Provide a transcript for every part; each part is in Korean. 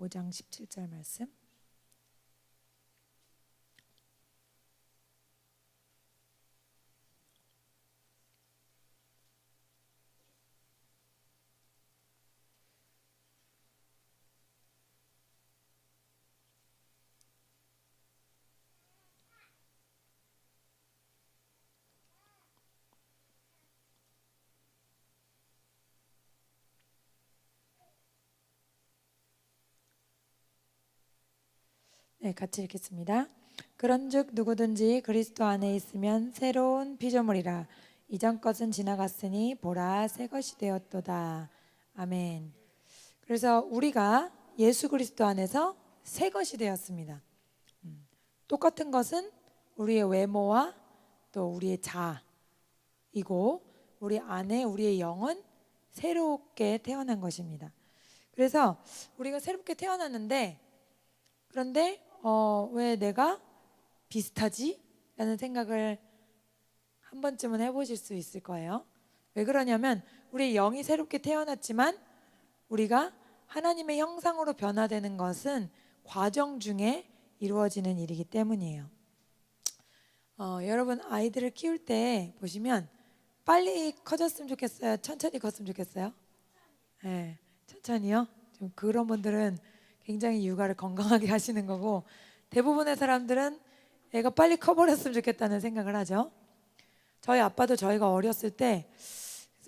5장 17절 말씀. 네, 같이 읽겠습니다. 그런즉 누구든지 그리스도 안에 있으면 새로운 피조물이라. 이전 것은 지나갔으니 보라 새 것이 되었도다. 아멘. 그래서 우리가 예수 그리스도 안에서 새 것이 되었습니다. 똑같은 것은 우리의 외모와 또 우리의 자이고, 우리 안에 우리의 영은 새롭게 태어난 것입니다. 그래서 우리가 새롭게 태어났는데, 그런데 왜 내가 비슷하지? 라는 생각을 한 번쯤은 해보실 수 있을 거예요. 왜 그러냐면 우리의 영이 새롭게 태어났지만 우리가 하나님의 형상으로 변화되는 것은 과정 중에 이루어지는 일이기 때문이에요. 여러분 아이들을 키울 때 보시면 빨리 커졌으면 좋겠어요? 천천히 컸으면 좋겠어요? 네, 천천히요? 좀 그런 분들은 굉장히 육아를 건강하게 하시는 거고, 대부분의 사람들은 애가 빨리 커버렸으면 좋겠다는 생각을 하죠. 저희 아빠도 저희가 어렸을 때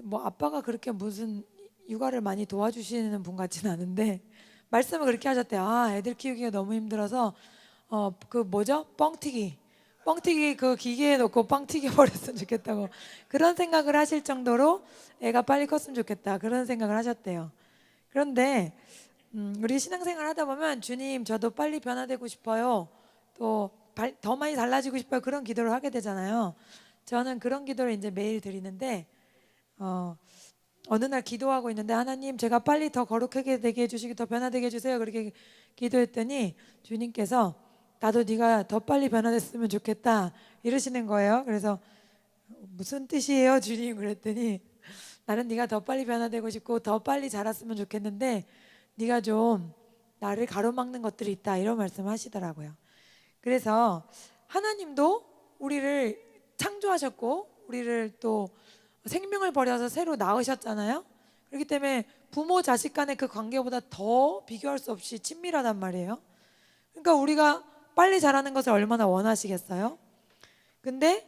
뭐 아빠가 그렇게 무슨 육아를 많이 도와주시는 분 같지는 않은데 말씀을 그렇게 하셨대요. 애들 키우기가 너무 힘들어서 그 뭐죠? 뻥튀기 그 기계에 놓고 빵 튀겨버렸으면 좋겠다고 그런 생각을 하실 정도로 애가 빨리 컸으면 좋겠다 그런 생각을 하셨대요. 그런데 우리 신앙생활 하다 보면 주님 저도 빨리 변화되고 싶어요, 또 더 많이 달라지고 싶어요, 그런 기도를 하게 되잖아요. 저는 그런 기도를 이제 매일 드리는데 어느 날 기도하고 있는데 하나님 제가 빨리 더 거룩하게 되게 해주시고 더 변화되게 해주세요 그렇게 기도했더니 주님께서 나도 네가 더 빨리 변화됐으면 좋겠다 이러시는 거예요. 그래서 무슨 뜻이에요 주님? 그랬더니 나는 네가 더 빨리 변화되고 싶고 더 빨리 자랐으면 좋겠는데 네가 좀 나를 가로막는 것들이 있다 이런 말씀하시더라고요. 그래서 하나님도 우리를 창조하셨고 우리를 또 생명을 버려서 새로 낳으셨잖아요. 그렇기 때문에 부모 자식 간의 그 관계보다 더 비교할 수 없이 친밀하단 말이에요. 그러니까 우리가 빨리 자라는 것을 얼마나 원하시겠어요? 근데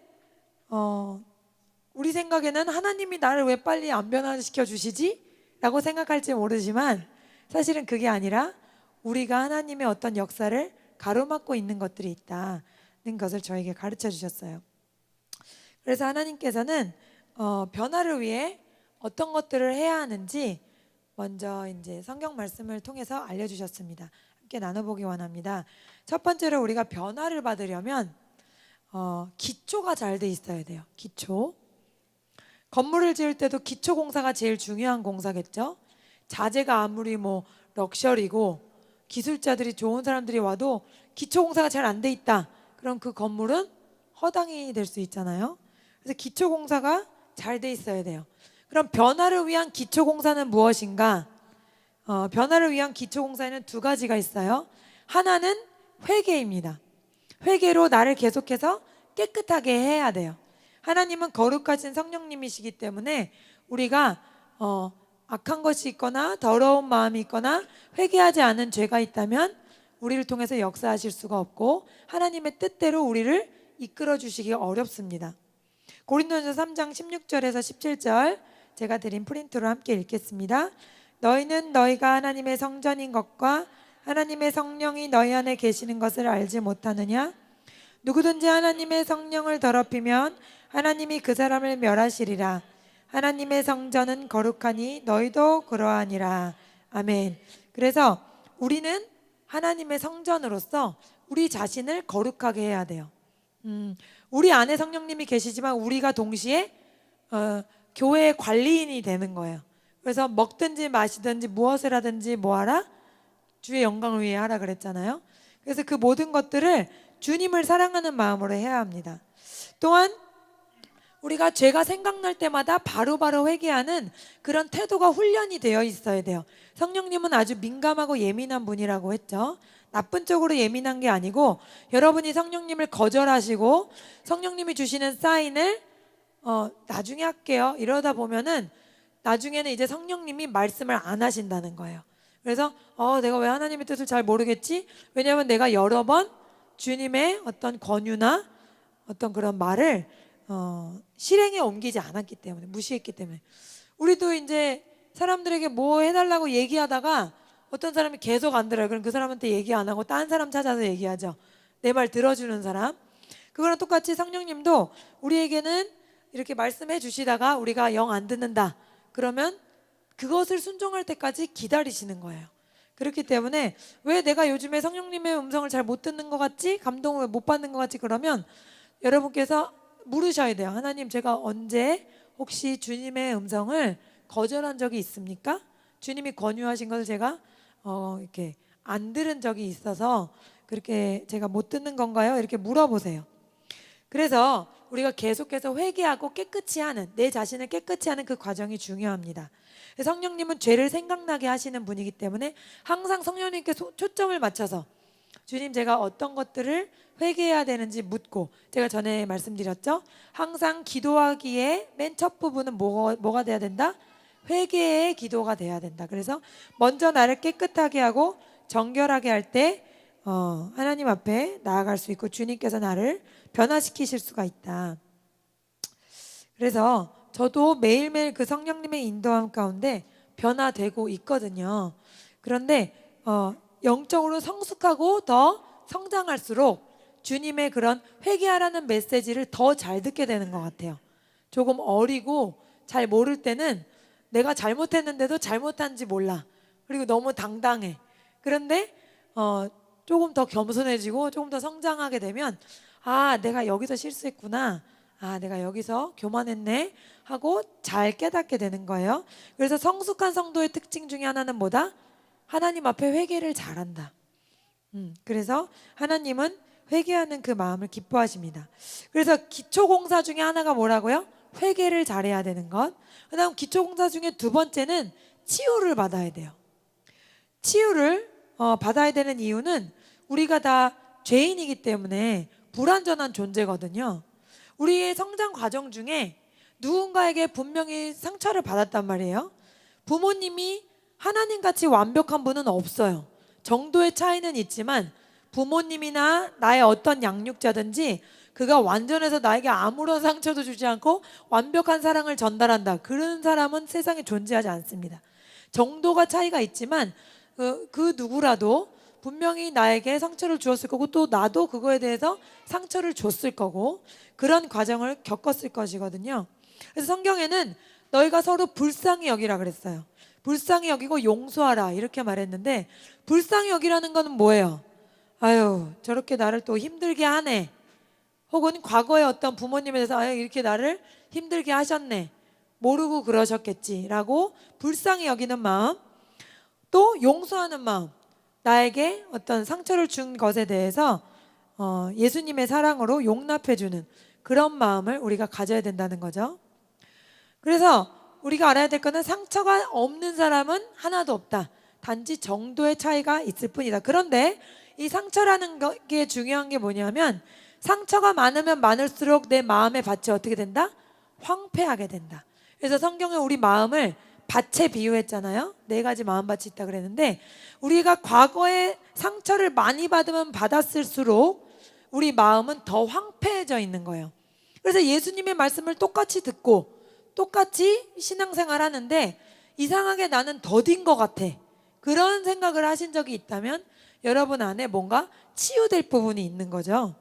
우리 생각에는 하나님이 나를 왜 빨리 안 변화시켜 주시지? 라고 생각할지 모르지만 사실은 그게 아니라 우리가 하나님의 어떤 역사를 가로막고 있는 것들이 있다는 것을 저에게 가르쳐 주셨어요. 그래서 하나님께서는 변화를 위해 어떤 것들을 해야 하는지 먼저 이제 성경 말씀을 통해서 알려주셨습니다. 함께 나눠보기 원합니다. 첫 번째로 우리가 변화를 받으려면 기초가 잘 돼 있어야 돼요. 기초. 건물을 지을 때도 기초 공사가 제일 중요한 공사겠죠. 자재가 아무리 뭐 럭셔리고 기술자들이 좋은 사람들이 와도 기초 공사가 잘 안 돼 있다, 그럼 그 건물은 허당이 될 수 있잖아요. 그래서 기초 공사가 잘 돼 있어야 돼요. 그럼 변화를 위한 기초 공사는 무엇인가? 변화를 위한 기초 공사에는 두 가지가 있어요. 하나는 회개입니다. 회개로 나를 계속해서 깨끗하게 해야 돼요. 하나님은 거룩하신 성령님이시기 때문에 우리가 악한 것이 있거나 더러운 마음이 있거나 회개하지 않은 죄가 있다면 우리를 통해서 역사하실 수가 없고 하나님의 뜻대로 우리를 이끌어 주시기 어렵습니다. 고린도전서 3장 16절에서 17절 제가 드린 프린트로 함께 읽겠습니다. 너희는 너희가 하나님의 성전인 것과 하나님의 성령이 너희 안에 계시는 것을 알지 못하느냐? 누구든지 하나님의 성령을 더럽히면 하나님이 그 사람을 멸하시리라. 하나님의 성전은 거룩하니 너희도 그러하니라. 아멘. 그래서 우리는 하나님의 성전으로서 우리 자신을 거룩하게 해야 돼요. 우리 안에 성령님이 계시지만 우리가 동시에 교회의 관리인이 되는 거예요. 그래서 먹든지 마시든지 무엇을 하든지 뭐하라? 주의 영광을 위해 하라 그랬잖아요. 그래서 그 모든 것들을 주님을 사랑하는 마음으로 해야 합니다. 또한 우리가 죄가 생각날 때마다 바로바로 회개하는 그런 태도가 훈련이 되어 있어야 돼요. 성령님은 아주 민감하고 예민한 분이라고 했죠. 나쁜 쪽으로 예민한 게 아니고, 여러분이 성령님을 거절하시고 성령님이 주시는 사인을 나중에 할게요 이러다 보면은 나중에는 이제 성령님이 말씀을 안 하신다는 거예요. 그래서 내가 왜 하나님의 뜻을 잘 모르겠지? 왜냐하면 내가 여러 번 주님의 어떤 권유나 어떤 그런 말을 실행에 옮기지 않았기 때문에, 무시했기 때문에. 우리도 이제 사람들에게 뭐 해달라고 얘기하다가 어떤 사람이 계속 안 들어요. 그럼 그 사람한테 얘기 안 하고 딴 사람 찾아서 얘기하죠. 내 말 들어주는 사람. 그거랑 똑같이 성령님도 우리에게는 이렇게 말씀해 주시다가 우리가 영 안 듣는다 그러면 그것을 순종할 때까지 기다리시는 거예요. 그렇기 때문에 왜 내가 요즘에 성령님의 음성을 잘 못 듣는 것 같지? 감동을 못 받는 것 같지? 그러면 여러분께서 물으셔야 돼요. 하나님, 제가 언제 혹시 주님의 음성을 거절한 적이 있습니까? 주님이 권유하신 것을 제가 이렇게 안 들은 적이 있어서 그렇게 제가 못 듣는 건가요? 이렇게 물어보세요. 그래서 우리가 계속해서 회개하고 깨끗이 하는, 내 자신을 깨끗이 하는 그 과정이 중요합니다. 성령님은 죄를 생각나게 하시는 분이기 때문에 항상 성령님께 초점을 맞춰서 주님, 제가 어떤 것들을 회개해야 되는지 묻고, 제가 전에 말씀드렸죠. 항상 기도하기에 맨 첫 부분은 뭐가 돼야 된다? 회개의 기도가 돼야 된다. 그래서 먼저 나를 깨끗하게 하고 정결하게 할 때 하나님 앞에 나아갈 수 있고 주님께서 나를 변화시키실 수가 있다. 그래서 저도 매일매일 그 성령님의 인도함 가운데 변화되고 있거든요. 그런데 영적으로 성숙하고 더 성장할수록 주님의 그런 회개하라는 메시지를 더 잘 듣게 되는 것 같아요. 조금 어리고 잘 모를 때는 내가 잘못했는데도 잘못한지 몰라. 그리고 너무 당당해. 그런데 조금 더 겸손해지고 조금 더 성장하게 되면 내가 여기서 실수했구나. 내가 여기서 교만했네 하고 잘 깨닫게 되는 거예요. 그래서 성숙한 성도의 특징 중에 하나는 뭐다? 하나님 앞에 회개를 잘한다. 그래서 하나님은 회개하는 그 마음을 기뻐하십니다. 그래서 기초공사 중에 하나가 뭐라고요? 회개를 잘해야 되는 것. 그다음 기초공사 중에 두 번째는 치유를 받아야 돼요. 치유를 받아야 되는 이유는 우리가 다 죄인이기 때문에 불완전한 존재거든요. 우리의 성장 과정 중에 누군가에게 분명히 상처를 받았단 말이에요. 부모님이 하나님같이 완벽한 분은 없어요. 정도의 차이는 있지만 부모님이나 나의 어떤 양육자든지 그가 완전해서 나에게 아무런 상처도 주지 않고 완벽한 사랑을 전달한다, 그런 사람은 세상에 존재하지 않습니다. 정도가 차이가 있지만 그 누구라도 분명히 나에게 상처를 주었을 거고 또 나도 그거에 대해서 상처를 줬을 거고 그런 과정을 겪었을 것이거든요. 그래서 성경에는 너희가 서로 불쌍히 여기라 그랬어요. 불쌍히 여기고 용서하라 이렇게 말했는데, 불쌍히 여기라는 거는 뭐예요? 아유, 저렇게 나를 또 힘들게 하네, 혹은 과거에 어떤 부모님에 대해서 이렇게 나를 힘들게 하셨네, 모르고 그러셨겠지라고 불쌍히 여기는 마음, 또 용서하는 마음, 나에게 어떤 상처를 준 것에 대해서 예수님의 사랑으로 용납해주는 그런 마음을 우리가 가져야 된다는 거죠. 그래서 우리가 알아야 될 거는 상처가 없는 사람은 하나도 없다. 단지 정도의 차이가 있을 뿐이다. 그런데 이 상처라는 게 중요한 게 뭐냐면, 상처가 많으면 많을수록 내 마음의 밭이 어떻게 된다? 황폐하게 된다. 그래서 성경에 우리 마음을 밭에 비유했잖아요. 4가지 마음밭이 있다 그랬는데, 우리가 과거에 상처를 많이 받으면 받았을수록 우리 마음은 더 황폐해져 있는 거예요. 그래서 예수님의 말씀을 똑같이 듣고 똑같이 신앙생활 하는데 이상하게 나는 더딘 것 같아, 그런 생각을 하신 적이 있다면 여러분 안에 뭔가 치유될 부분이 있는 거죠.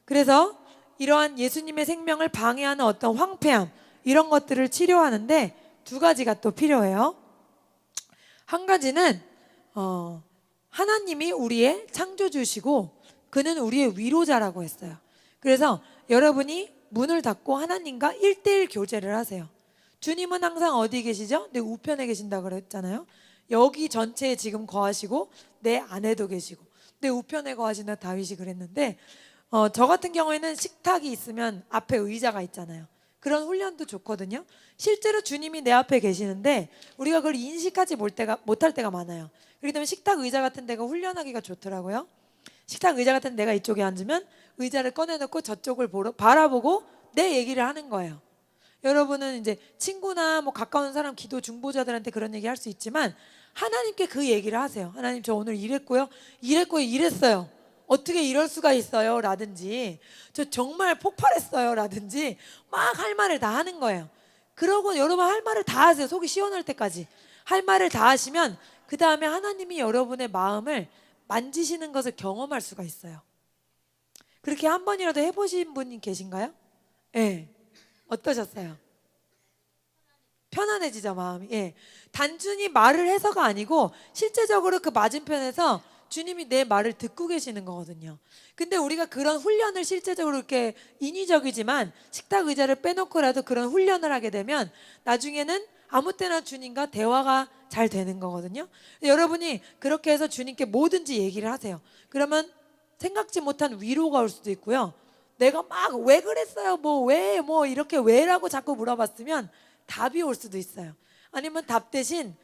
그래서 이러한 예수님의 생명을 방해하는 어떤 황폐함, 이런 것들을 치료하는데 2가지가 또 필요해요. 한 가지는 하나님이 우리의 창조주시고 그는 우리의 위로자라고 했어요. 그래서 여러분이 문을 닫고 하나님과 1대1 교제를 하세요. 주님은 항상 어디 계시죠? 내 우편에 계신다고 그랬잖아요. 여기 전체에 지금 거하시고 내 안에도 계시고 내 우편에 거하시는 다윗이 그랬는데, 저 같은 경우에는 식탁이 있으면 앞에 의자가 있잖아요. 그런 훈련도 좋거든요. 실제로 주님이 내 앞에 계시는데 우리가 그걸 인식하지 못할 때가 많아요. 그렇기 때문에 식탁 의자 같은 데가 훈련하기가 좋더라고요. 식탁 의자 같은 데가 이쪽에 앉으면 의자를 꺼내놓고 저쪽을 바라보고 내 얘기를 하는 거예요. 여러분은 이제 친구나 뭐 가까운 사람, 기도 중보자들한테 그런 얘기 할 수 있지만 하나님께 그 얘기를 하세요. 하나님, 저 오늘 이랬고요, 이랬어요. 어떻게 이럴 수가 있어요? 라든지, 저 정말 폭발했어요. 라든지 막 할 말을 다 하는 거예요. 그러고 여러분 할 말을 다 하세요. 속이 시원할 때까지 할 말을 다 하시면 그 다음에 하나님이 여러분의 마음을 만지시는 것을 경험할 수가 있어요. 그렇게 한 번이라도 해보신 분이 계신가요? 네. 어떠셨어요? 편안해지죠, 마음이. 예. 단순히 말을 해서가 아니고 실제적으로 그 맞은편에서 주님이 내 말을 듣고 계시는 거거든요. 근데 우리가 그런 훈련을 실제적으로 이렇게 인위적이지만 식탁 의자를 빼놓고라도 그런 훈련을 하게 되면 나중에는 아무 때나 주님과 대화가 잘 되는 거거든요. 여러분이 그렇게 해서 주님께 뭐든지 얘기를 하세요. 그러면 생각지 못한 위로가 올 수도 있고요. 내가 막 왜 그랬어요? 뭐 이렇게 왜라고 자꾸 물어봤으면 답이 올 수도 있어요. 아니면 답 대신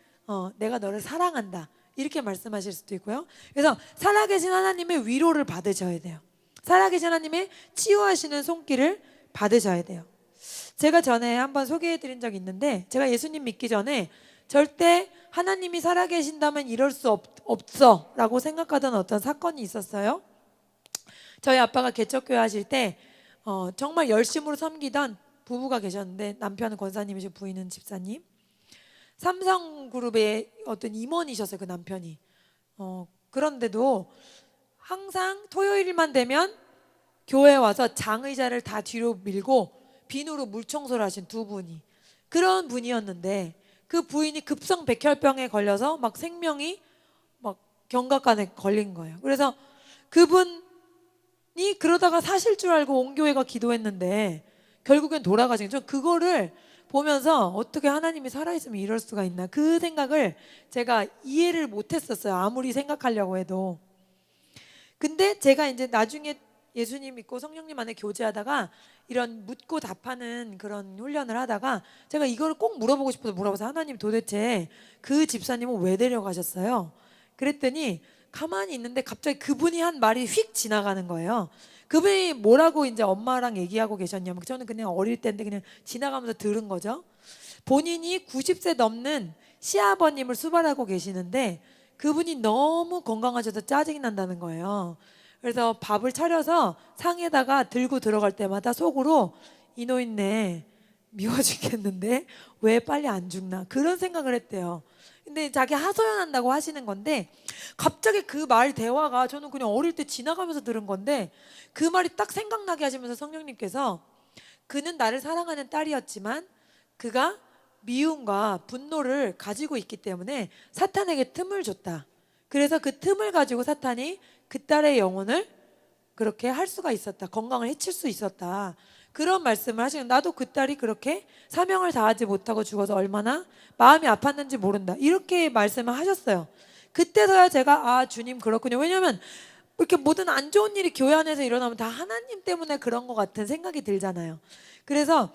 내가 너를 사랑한다 이렇게 말씀하실 수도 있고요. 그래서 살아계신 하나님의 위로를 받으셔야 돼요. 살아계신 하나님의 치유하시는 손길을 받으셔야 돼요. 제가 전에 한번 소개해드린 적이 있는데, 제가 예수님 믿기 전에 절대 하나님이 살아계신다면 이럴 수 없어 라고 생각하던 어떤 사건이 있었어요. 저희 아빠가 개척교회 하실 때 정말 열심으로 섬기던 부부가 계셨는데, 남편은 권사님이시고 부인은 집사님, 삼성그룹의 어떤 임원이셨어요. 그 남편이. 그런데도 항상 토요일만 되면 교회에 와서 장의자를 다 뒤로 밀고 비누로 물청소를 하신 두 분이, 그런 분이었는데 그 부인이 급성 백혈병에 걸려서 막 생명이 막 경각간에 걸린 거예요. 그래서 그분이 그러다가 사실 줄 알고 온 교회가 기도했는데 결국엔 돌아가신 거죠. 그거를 보면서 어떻게 하나님이 살아있으면 이럴 수가 있나, 그 생각을 제가 이해를 못했었어요. 아무리 생각하려고 해도. 근데 제가 이제 나중에 예수님 믿고 성령님 안에 교제하다가 이런 묻고 답하는 그런 훈련을 하다가 제가 이걸 꼭 물어보고 싶어서 물어봐서, 하나님 도대체 그 집사님은 왜 데려가셨어요? 그랬더니 가만히 있는데 갑자기 그분이 한 말이 휙 지나가는 거예요. 그분이 뭐라고 이제 엄마랑 얘기하고 계셨냐면, 저는 그냥 어릴 때인데 그냥 지나가면서 들은 거죠. 본인이 90세 넘는 시아버님을 수발하고 계시는데 그분이 너무 건강하셔서 짜증이 난다는 거예요. 그래서 밥을 차려서 상에다가 들고 들어갈 때마다 속으로 이 노인네 미워 죽겠는데 왜 빨리 안 죽나, 그런 생각을 했대요. 근데 자기 하소연한다고 하시는 건데 갑자기 그 말 대화가, 저는 그냥 어릴 때 지나가면서 들은 건데 그 말이 딱 생각나게 하시면서 성령님께서, 그는 나를 사랑하는 딸이었지만 그가 미움과 분노를 가지고 있기 때문에 사탄에게 틈을 줬다. 그래서 그 틈을 가지고 사탄이 그 딸의 영혼을 그렇게 할 수가 있었다. 건강을 해칠 수 있었다. 그런 말씀을 하시는, 나도 그 딸이 그렇게 사명을 다하지 못하고 죽어서 얼마나 마음이 아팠는지 모른다. 이렇게 말씀을 하셨어요. 그때서야 제가 주님 그렇군요. 왜냐하면 이렇게 모든 안 좋은 일이 교회 안에서 일어나면 다 하나님 때문에 그런 것 같은 생각이 들잖아요. 그래서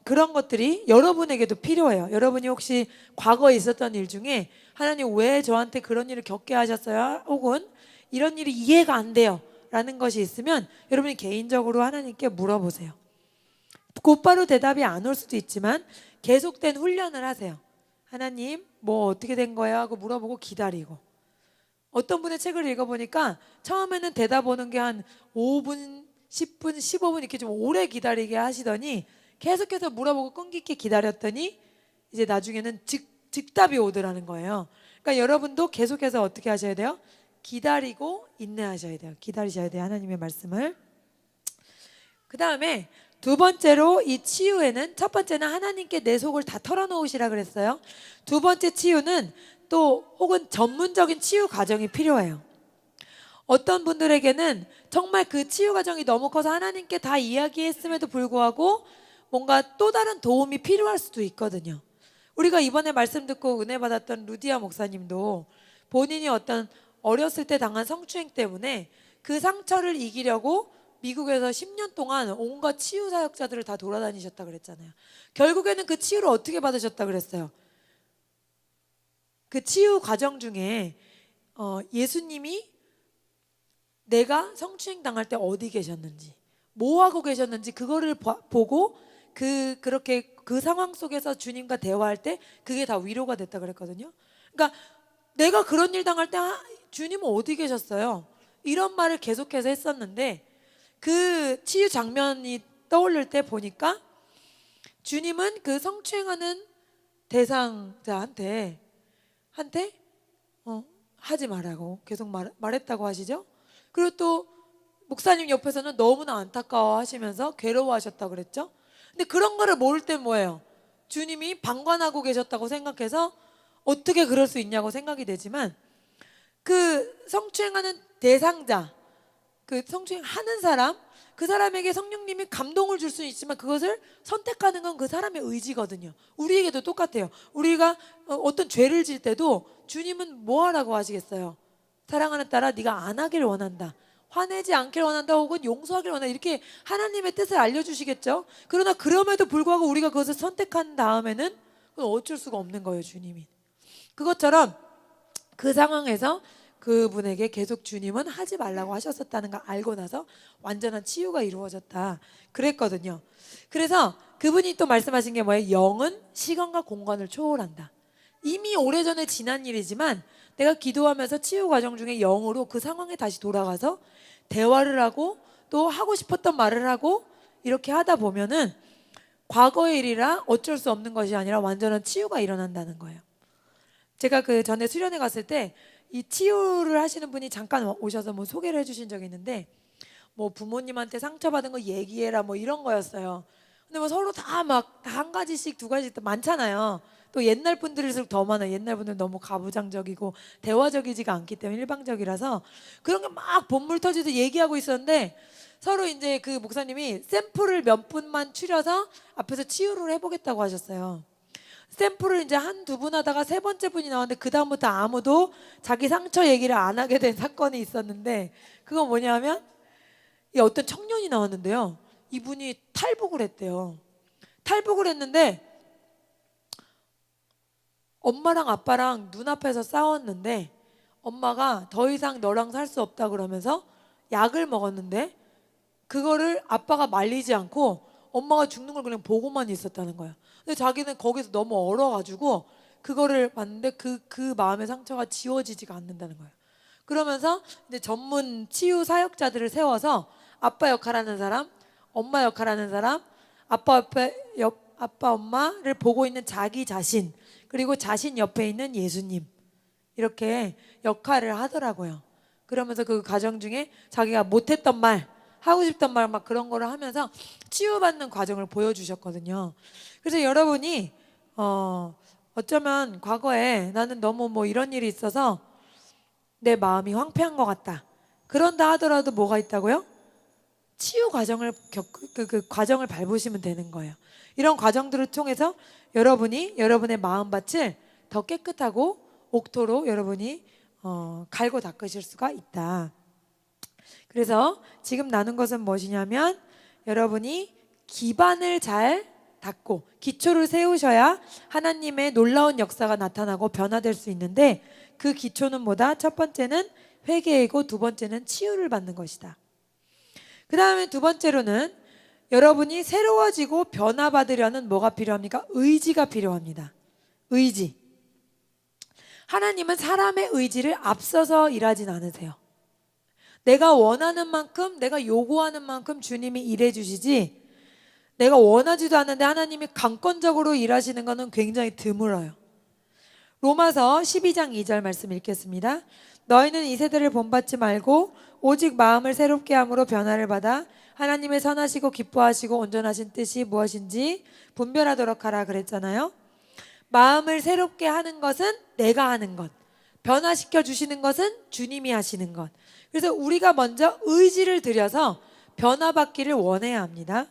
그런 것들이 여러분에게도 필요해요. 여러분이 혹시 과거에 있었던 일 중에 하나님 왜 저한테 그런 일을 겪게 하셨어요? 혹은 이런 일이 이해가 안 돼요 라는 것이 있으면 여러분이 개인적으로 하나님께 물어보세요. 곧바로 대답이 안 올 수도 있지만 계속된 훈련을 하세요. 하나님 뭐 어떻게 된 거야 하고 물어보고 기다리고. 어떤 분의 책을 읽어보니까 처음에는 대답 오는 게 한 5분, 10분, 15분 이렇게 좀 오래 기다리게 하시더니 계속해서 물어보고 끈기 있게 기다렸더니 이제 나중에는 즉답이 오더라는 거예요. 그러니까 여러분도 계속해서 어떻게 하셔야 돼요? 기다리고 인내하셔야 돼요. 기다리셔야 돼요, 하나님의 말씀을. 그 다음에 두 번째로 이 치유에는, 첫 번째는 하나님께 내 속을 다 털어놓으시라 그랬어요. 두 번째 치유는 또 혹은 전문적인 치유 과정이 필요해요. 어떤 분들에게는 정말 그 치유 과정이 너무 커서 하나님께 다 이야기했음에도 불구하고 뭔가 또 다른 도움이 필요할 수도 있거든요. 우리가 이번에 말씀 듣고 은혜 받았던 루디아 목사님도 본인이 어떤 어렸을 때 당한 성추행 때문에 그 상처를 이기려고 미국에서 10년 동안 온갖 치유 사역자들을 다 돌아다니셨다 그랬잖아요. 결국에는 그 치유를 어떻게 받으셨다 그랬어요? 그 치유 과정 중에 예수님이 내가 성추행 당할 때 어디 계셨는지, 뭐 하고 계셨는지 그거를 보고 그렇게 그 상황 속에서 주님과 대화할 때 그게 다 위로가 됐다 그랬거든요. 그러니까 내가 그런 일 당할 때 주님은 어디 계셨어요? 이런 말을 계속해서 했었는데 그 치유 장면이 떠오를 때 보니까 주님은 그 성추행하는 대상자한테 하지 말라고 계속 말했다고 하시죠. 그리고 또 목사님 옆에서는 너무나 안타까워 하시면서 괴로워하셨다고 그랬죠. 근데 그런 거를 모를 때 뭐예요? 주님이 방관하고 계셨다고 생각해서 어떻게 그럴 수 있냐고 생각이 되지만 그 성추행하는 대상자, 그 성추행하는 사람, 그 사람에게 성령님이 감동을 줄 수는 있지만 그것을 선택하는 건 그 사람의 의지거든요. 우리에게도 똑같아요. 우리가 어떤 죄를 질 때도 주님은 뭐 하라고 하시겠어요? 사랑하는 딸아 네가 안 하길 원한다, 화내지 않길 원한다, 혹은 용서하길 원한다, 이렇게 하나님의 뜻을 알려주시겠죠. 그러나 그럼에도 불구하고 우리가 그것을 선택한 다음에는 그건 어쩔 수가 없는 거예요. 주님이 그것처럼 그 상황에서 그분에게 계속 주님은 하지 말라고 하셨었다는 걸 알고 나서 완전한 치유가 이루어졌다 그랬거든요. 그래서 그분이 또 말씀하신 게 뭐예요? 영은 시간과 공간을 초월한다. 이미 오래전에 지난 일이지만 내가 기도하면서 치유 과정 중에 영으로 그 상황에 다시 돌아가서 대화를 하고 또 하고 싶었던 말을 하고 이렇게 하다 보면은 과거의 일이라 어쩔 수 없는 것이 아니라 완전한 치유가 일어난다는 거예요. 제가 그 전에 수련회 갔을 때 이 치유를 하시는 분이 잠깐 오셔서 뭐 소개를 해주신 적이 있는데 뭐 부모님한테 상처받은 거 얘기해라 뭐 이런 거였어요. 근데 뭐 서로 다 막 한 가지씩 두 가지씩 많잖아요. 또 옛날 분들일수록 더 많아요. 옛날 분들 너무 가부장적이고 대화적이지가 않기 때문에 일방적이라서 그런 게 막 본물 터지듯 얘기하고 있었는데 서로 이제 그 목사님이 샘플을 몇 분만 추려서 앞에서 치유를 해보겠다고 하셨어요. 샘플을 이제 한두 분 하다가 세 번째 분이 나왔는데 그 다음부터 아무도 자기 상처 얘기를 안 하게 된 사건이 있었는데 그건 뭐냐면 이 어떤 청년이 나왔는데요. 이분이 탈북을 했대요. 탈북을 했는데 엄마랑 아빠랑 눈앞에서 싸웠는데 엄마가 더 이상 너랑 살 수 없다 그러면서 약을 먹었는데 그거를 아빠가 말리지 않고 엄마가 죽는 걸 그냥 보고만 있었다는 거야. 근데 자기는 거기서 너무 얼어가지고 그거를 봤는데 그 마음의 상처가 지워지지가 않는다는 거예요. 그러면서 이제 전문 치유 사역자들을 세워서 아빠 역할하는 사람, 엄마 역할하는 사람, 아빠 엄마를 보고 있는 자기 자신, 그리고 자신 옆에 있는 예수님, 이렇게 역할을 하더라고요. 그러면서 그 과정 중에 자기가 못했던 말, 하고 싶단 말 막 그런 거를 하면서 치유받는 과정을 보여주셨거든요. 그래서 여러분이 어쩌면 과거에 나는 너무 뭐 이런 일이 있어서 내 마음이 황폐한 것 같다, 그런다 하더라도 뭐가 있다고요? 치유 과정을 그 과정을 밟으시면 되는 거예요. 이런 과정들을 통해서 여러분이 여러분의 마음밭을 더 깨끗하고 옥토로 여러분이 갈고 닦으실 수가 있다. 그래서 지금 나눈 것은 무엇이냐면 여러분이 기반을 잘 닦고 기초를 세우셔야 하나님의 놀라운 역사가 나타나고 변화될 수 있는데 그 기초는 뭐다? 첫 번째는 회개이고 두 번째는 치유를 받는 것이다. 그 다음에 두 번째로는 여러분이 새로워지고 변화받으려는 뭐가 필요합니까? 의지가 필요합니다. 의지. 하나님은 사람의 의지를 앞서서 일하진 않으세요. 내가 원하는 만큼, 내가 요구하는 만큼 주님이 일해 주시지 내가 원하지도 않는데 하나님이 강권적으로 일하시는 것은 굉장히 드물어요. 로마서 12장 2절 말씀 읽겠습니다. 너희는 이 세대를 본받지 말고 오직 마음을 새롭게 함으로 변화를 받아 하나님의 선하시고 기뻐하시고 온전하신 뜻이 무엇인지 분별하도록 하라 그랬잖아요. 마음을 새롭게 하는 것은 내가 하는 것, 변화시켜 주시는 것은 주님이 하시는 것. 그래서 우리가 먼저 의지를 들여서 변화받기를 원해야 합니다.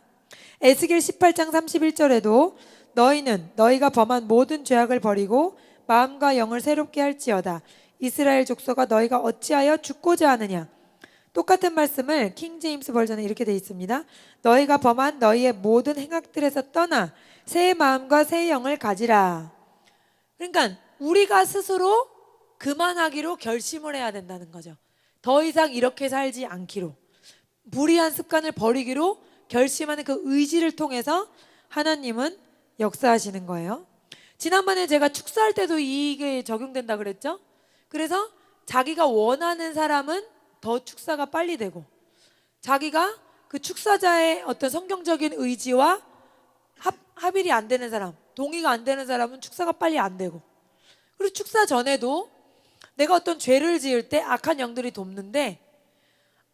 에스겔 18장 31절에도 너희는 너희가 범한 모든 죄악을 버리고 마음과 영을 새롭게 할지어다. 이스라엘 족속아 너희가 어찌하여 죽고자 하느냐. 똑같은 말씀을 킹 제임스 버전에 이렇게 돼 있습니다. 너희가 범한 너희의 모든 행악들에서 떠나 새 마음과 새 영을 가지라. 그러니까 우리가 스스로 그만하기로 결심을 해야 된다는 거죠. 더 이상 이렇게 살지 않기로, 불의한 습관을 버리기로 결심하는 그 의지를 통해서 하나님은 역사하시는 거예요. 지난번에 제가 축사할 때도 이게 적용된다 그랬죠. 그래서 자기가 원하는 사람은 더 축사가 빨리 되고, 자기가 그 축사자의 어떤 성경적인 의지와 합일이 안 되는 사람, 동의가 안 되는 사람은 축사가 빨리 안 되고, 그리고 축사 전에도 내가 어떤 죄를 지을 때 악한 영들이 돕는데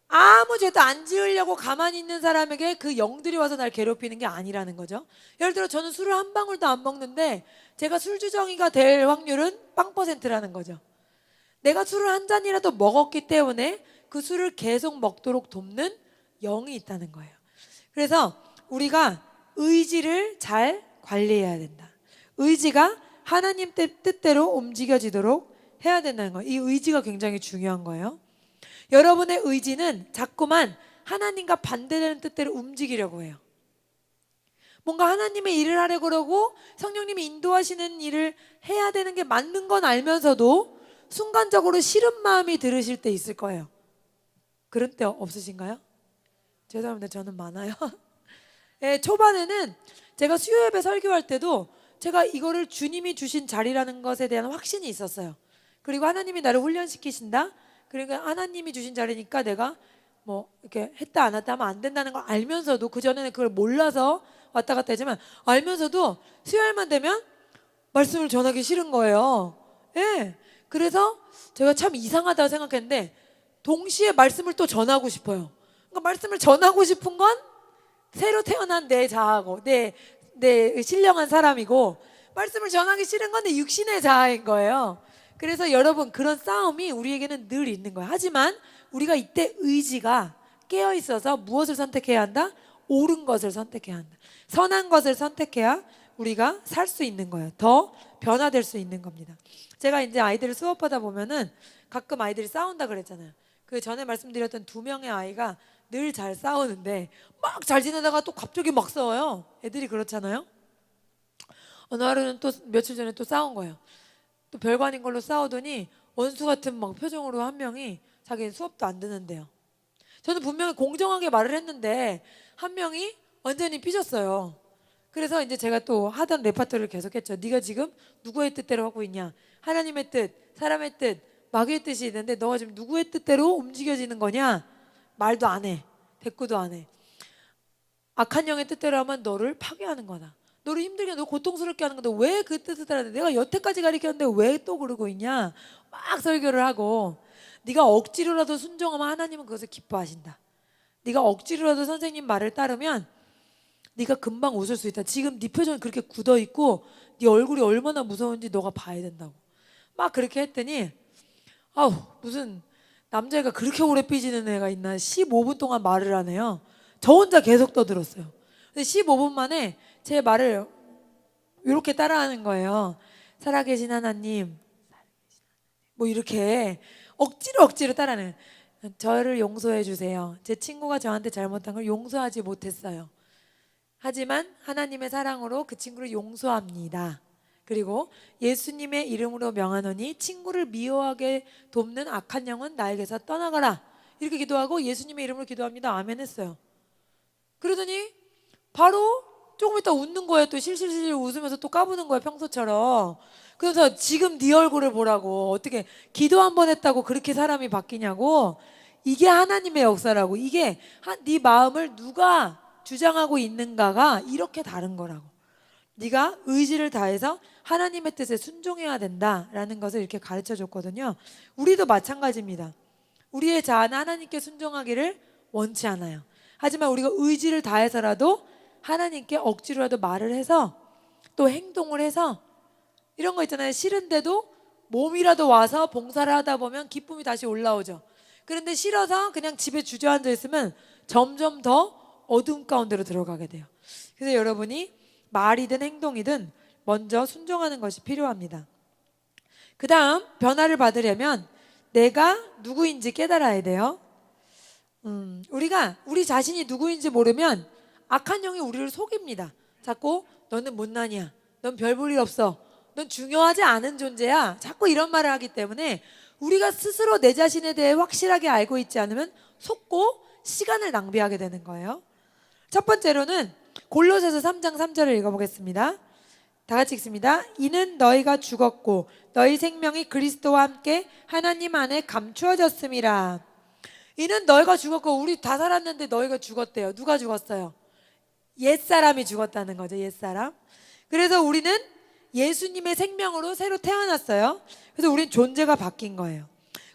아무 죄도 안 지으려고 가만히 있는 사람에게 그 영들이 와서 날 괴롭히는 게 아니라는 거죠. 예를 들어 저는 술을 한 방울도 안 먹는데 제가 술주정이가 될 확률은 0%라는 거죠. 내가 술을 한 잔이라도 먹었기 때문에 그 술을 계속 먹도록 돕는 영이 있다는 거예요. 그래서 우리가 의지를 잘 관리해야 된다. 의지가 하나님 뜻대로 움직여지도록 해야 된다는 거예요. 이 의지가 굉장히 중요한 거예요. 여러분의 의지는 자꾸만 하나님과 반대되는 뜻대로 움직이려고 해요. 뭔가 하나님의 일을 하려고 그러고 성령님이 인도하시는 일을 해야 되는 게 맞는 건 알면서도 순간적으로 싫은 마음이 들으실 때 있을 거예요. 그런 때 없으신가요? 죄송합니다. 저는 많아요. 네, 초반에는 제가 수요 예배 설교할 때도 제가 이거를 주님이 주신 자리라는 것에 대한 확신이 있었어요. 그리고 하나님이 나를 훈련시키신다. 그러니까 하나님이 주신 자리니까 내가 뭐 이렇게 했다 안 했다 하면 안 된다는 걸 알면서도, 그전에는 그걸 몰라서 왔다 갔다 했지만 알면서도 수요일만 되면 말씀을 전하기 싫은 거예요. 예. 그래서 제가 참 이상하다고 생각했는데 동시에 말씀을 또 전하고 싶어요. 그러니까 말씀을 전하고 싶은 건 새로 태어난 내 자아고 내 신령한 사람이고, 말씀을 전하기 싫은 건 내 육신의 자아인 거예요. 그래서 여러분, 그런 싸움이 우리에게는 늘 있는 거예요. 하지만 우리가 이때 의지가 깨어 있어서 무엇을 선택해야 한다? 옳은 것을 선택해야 한다. 선한 것을 선택해야 우리가 살 수 있는 거예요. 더 변화될 수 있는 겁니다. 제가 이제 아이들을 수업하다 보면은 가끔 아이들이 싸운다 그랬잖아요. 그 전에 말씀드렸던 2명의 아이가 늘 잘 싸우는데 막 잘 지내다가 또 갑자기 막 싸워요. 애들이 그렇잖아요. 어느 하루는 또 며칠 전에 또 싸운 거예요. 또 별거 아닌 걸로 싸우더니 원수 같은 막 표정으로 한 명이 자기 수업도 안 듣는데요. 저는 분명히 공정하게 말을 했는데 한 명이 완전히 삐졌어요. 그래서 이제 제가 또 하던 레파토리를 계속했죠. 네가 지금 누구의 뜻대로 하고 있냐? 하나님의 뜻, 사람의 뜻, 마귀의 뜻이 있는데 너가 지금 누구의 뜻대로 움직여지는 거냐? 말도 안 해. 대꾸도 안 해. 악한 영의 뜻대로 하면 너를 파괴하는 거다. 너를 힘들게, 너 고통스럽게 하는 건데 왜 그 뜻을 따라? 내가 여태까지 가르쳤는데 왜 또 그러고 있냐? 막 설교를 하고, 네가 억지로라도 순종하면 하나님은 그것을 기뻐하신다. 네가 억지로라도 선생님 말을 따르면 네가 금방 웃을 수 있다. 지금 네 표정이 그렇게 굳어 있고 네 얼굴이 얼마나 무서운지 너가 봐야 된다고. 막 그렇게 했더니 아우, 무슨 남자애가 그렇게 오래 삐지는 애가 있나. 15분 동안 말을 하네요. 저 혼자 계속 떠들었어요. 근데 15분 만에 제 말을 이렇게 따라하는 거예요. 살아계신 하나님, 뭐 이렇게 억지로 따라하는. 저를 용서해 주세요. 제 친구가 저한테 잘못한 걸 용서하지 못했어요. 하지만 하나님의 사랑으로 그 친구를 용서합니다. 그리고 예수님의 이름으로 명하노니 친구를 미워하게 돕는 악한 영은 나에게서 떠나가라. 이렇게 기도하고 예수님의 이름으로 기도합니다. 아멘 했어요. 그러더니 바로 조금 있다 웃는 거예요. 또 실실실 웃으면서 또 까부는 거예요, 평소처럼. 그래서 지금 네 얼굴을 보라고. 어떻게 기도 한 번 했다고 그렇게 사람이 바뀌냐고. 이게 하나님의 역사라고. 이게 네 마음을 누가 주장하고 있는가가 이렇게 다른 거라고. 네가 의지를 다해서 하나님의 뜻에 순종해야 된다라는 것을 이렇게 가르쳐 줬거든요. 우리도 마찬가지입니다. 우리의 자아는 하나님께 순종하기를 원치 않아요. 하지만 우리가 의지를 다해서라도 하나님께 억지로라도 말을 해서 또 행동을 해서, 이런 거 있잖아요. 싫은데도 몸이라도 와서 봉사를 하다 보면 기쁨이 다시 올라오죠. 그런데 싫어서 그냥 집에 주저앉아 있으면 점점 더 어둠 가운데로 들어가게 돼요. 그래서 여러분이 말이든 행동이든 먼저 순종하는 것이 필요합니다. 그 다음 변화를 받으려면 내가 누구인지 깨달아야 돼요. 우리가 우리 자신이 누구인지 모르면 악한 영이 우리를 속입니다. 자꾸 너는 못난이야. 넌 별 볼 일 없어. 넌 중요하지 않은 존재야. 자꾸 이런 말을 하기 때문에 우리가 스스로 내 자신에 대해 확실하게 알고 있지 않으면 속고 시간을 낭비하게 되는 거예요. 첫 번째로는 골로새서 3장 3절을 읽어보겠습니다. 다 같이 읽습니다. 이는 너희가 죽었고 너희 생명이 그리스도와 함께 하나님 안에 감추어졌음이라. 이는 너희가 죽었고, 우리 다 살았는데 너희가 죽었대요. 누가 죽었어요? 옛사람이 죽었다는 거죠. 옛사람. 그래서 우리는 예수님의 생명으로 새로 태어났어요. 그래서 우린 존재가 바뀐 거예요.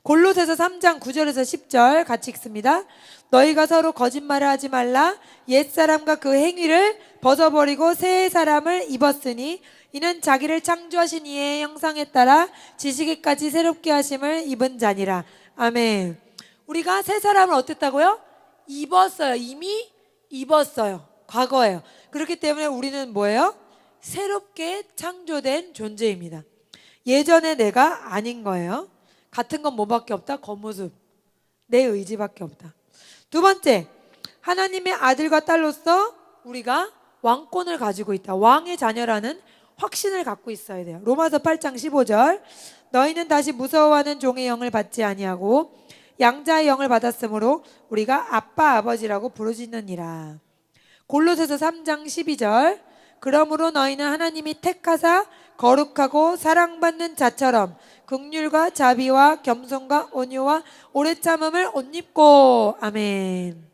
골로새서 3장 9절에서 10절 같이 읽습니다. 너희가 서로 거짓말을 하지 말라. 옛사람과 그 행위를 벗어버리고 새 사람을 입었으니 이는 자기를 창조하신 이의 형상에 따라 지식에까지 새롭게 하심을 입은 자니라. 아멘. 우리가 새 사람을 어땠다고요? 입었어요. 이미 입었어요. 과거예요. 그렇기 때문에 우리는 뭐예요? 새롭게 창조된 존재입니다. 예전의 내가 아닌 거예요. 같은 건 뭐밖에 없다? 겉모습, 내 의지밖에 없다. 두 번째, 하나님의 아들과 딸로서 우리가 왕권을 가지고 있다. 왕의 자녀라는 확신을 갖고 있어야 돼요. 로마서 8장 15절. 너희는 다시 무서워하는 종의 영을 받지 아니하고 양자의 영을 받았으므로 우리가 아빠 아버지라고 부르짖느니라. 골로새서 3장 12절. 그러므로 너희는 하나님이 택하사 거룩하고 사랑받는 자처럼 긍휼과 자비와 겸손과 온유와 오래 참음을 옷 입고. 아멘.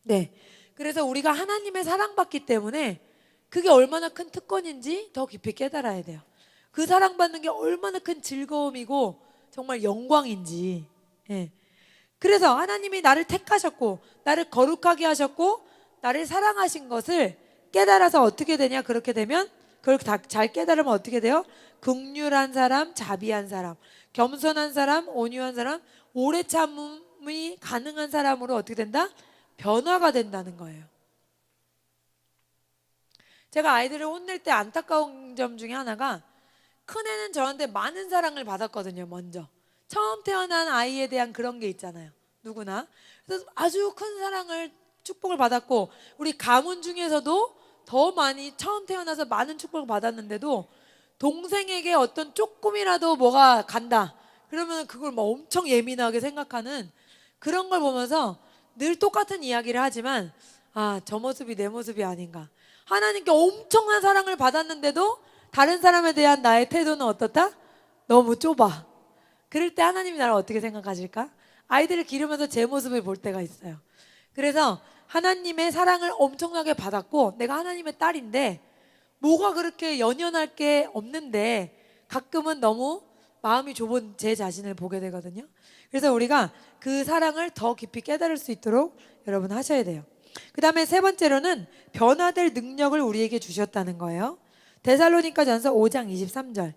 네. 그래서 우리가 하나님의 사랑받기 때문에 그게 얼마나 큰 특권인지 더 깊이 깨달아야 돼요. 그 사랑받는 게 얼마나 큰 즐거움이고 정말 영광인지. 예. 그래서 하나님이 나를 택하셨고 나를 거룩하게 하셨고 나를 사랑하신 것을 깨달아서 어떻게 되냐? 그렇게 되면 그걸 잘 깨달으면 어떻게 돼요? 긍휼한 사람, 자비한 사람, 겸손한 사람, 온유한 사람, 오래 참음이 가능한 사람으로 어떻게 된다? 변화가 된다는 거예요. 제가 아이들을 혼낼 때 안타까운 점 중에 하나가, 큰애는 저한테 많은 사랑을 받았거든요. 먼저 처음 태어난 아이에 대한 그런 게 있잖아요. 누구나. 그래서 아주 큰 사랑을, 축복을 받았고, 우리 가문 중에서도 더 많이 처음 태어나서 많은 축복을 받았는데도 동생에게 어떤 조금이라도 뭐가 간다 그러면 그걸 막 엄청 예민하게 생각하는 그런 걸 보면서 늘 똑같은 이야기를 하지만, 아, 저 모습이 내 모습이 아닌가. 하나님께 엄청난 사랑을 받았는데도 다른 사람에 대한 나의 태도는 어떻다? 너무 좁아. 그럴 때 하나님이 나를 어떻게 생각하실까? 아이들을 기르면서 제 모습을 볼 때가 있어요. 그래서 하나님의 사랑을 엄청나게 받았고 내가 하나님의 딸인데 뭐가 그렇게 연연할 게 없는데 가끔은 너무 마음이 좁은 제 자신을 보게 되거든요. 그래서 우리가 그 사랑을 더 깊이 깨달을 수 있도록 여러분 하셔야 돼요. 그 다음에 세 번째로는 변화될 능력을 우리에게 주셨다는 거예요. 데살로니가전서 5장 23절.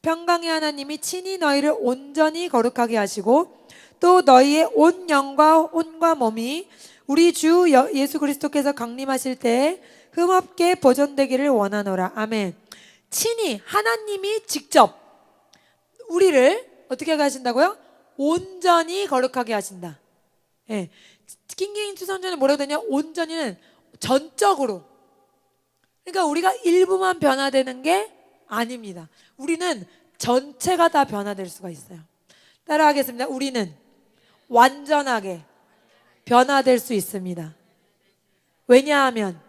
평강의 하나님이 친히 너희를 온전히 거룩하게 하시고 또 너희의 온 영과 혼과 몸이 우리 주 예수 그리스도께서 강림하실 때에 흠없게 보존되기를 원하노라. 아멘. 친히 하나님이 직접 우리를 어떻게 하게 하신다고요? 온전히 거룩하게 하신다. 예. 킹게임 투성전에 뭐라고 되냐? 온전히는 전적으로. 그러니까 우리가 일부만 변화되는 게 아닙니다. 우리는 전체가 다 변화될 수가 있어요. 따라하겠습니다. 우리는 완전하게 변화될 수 있습니다. 왜냐하면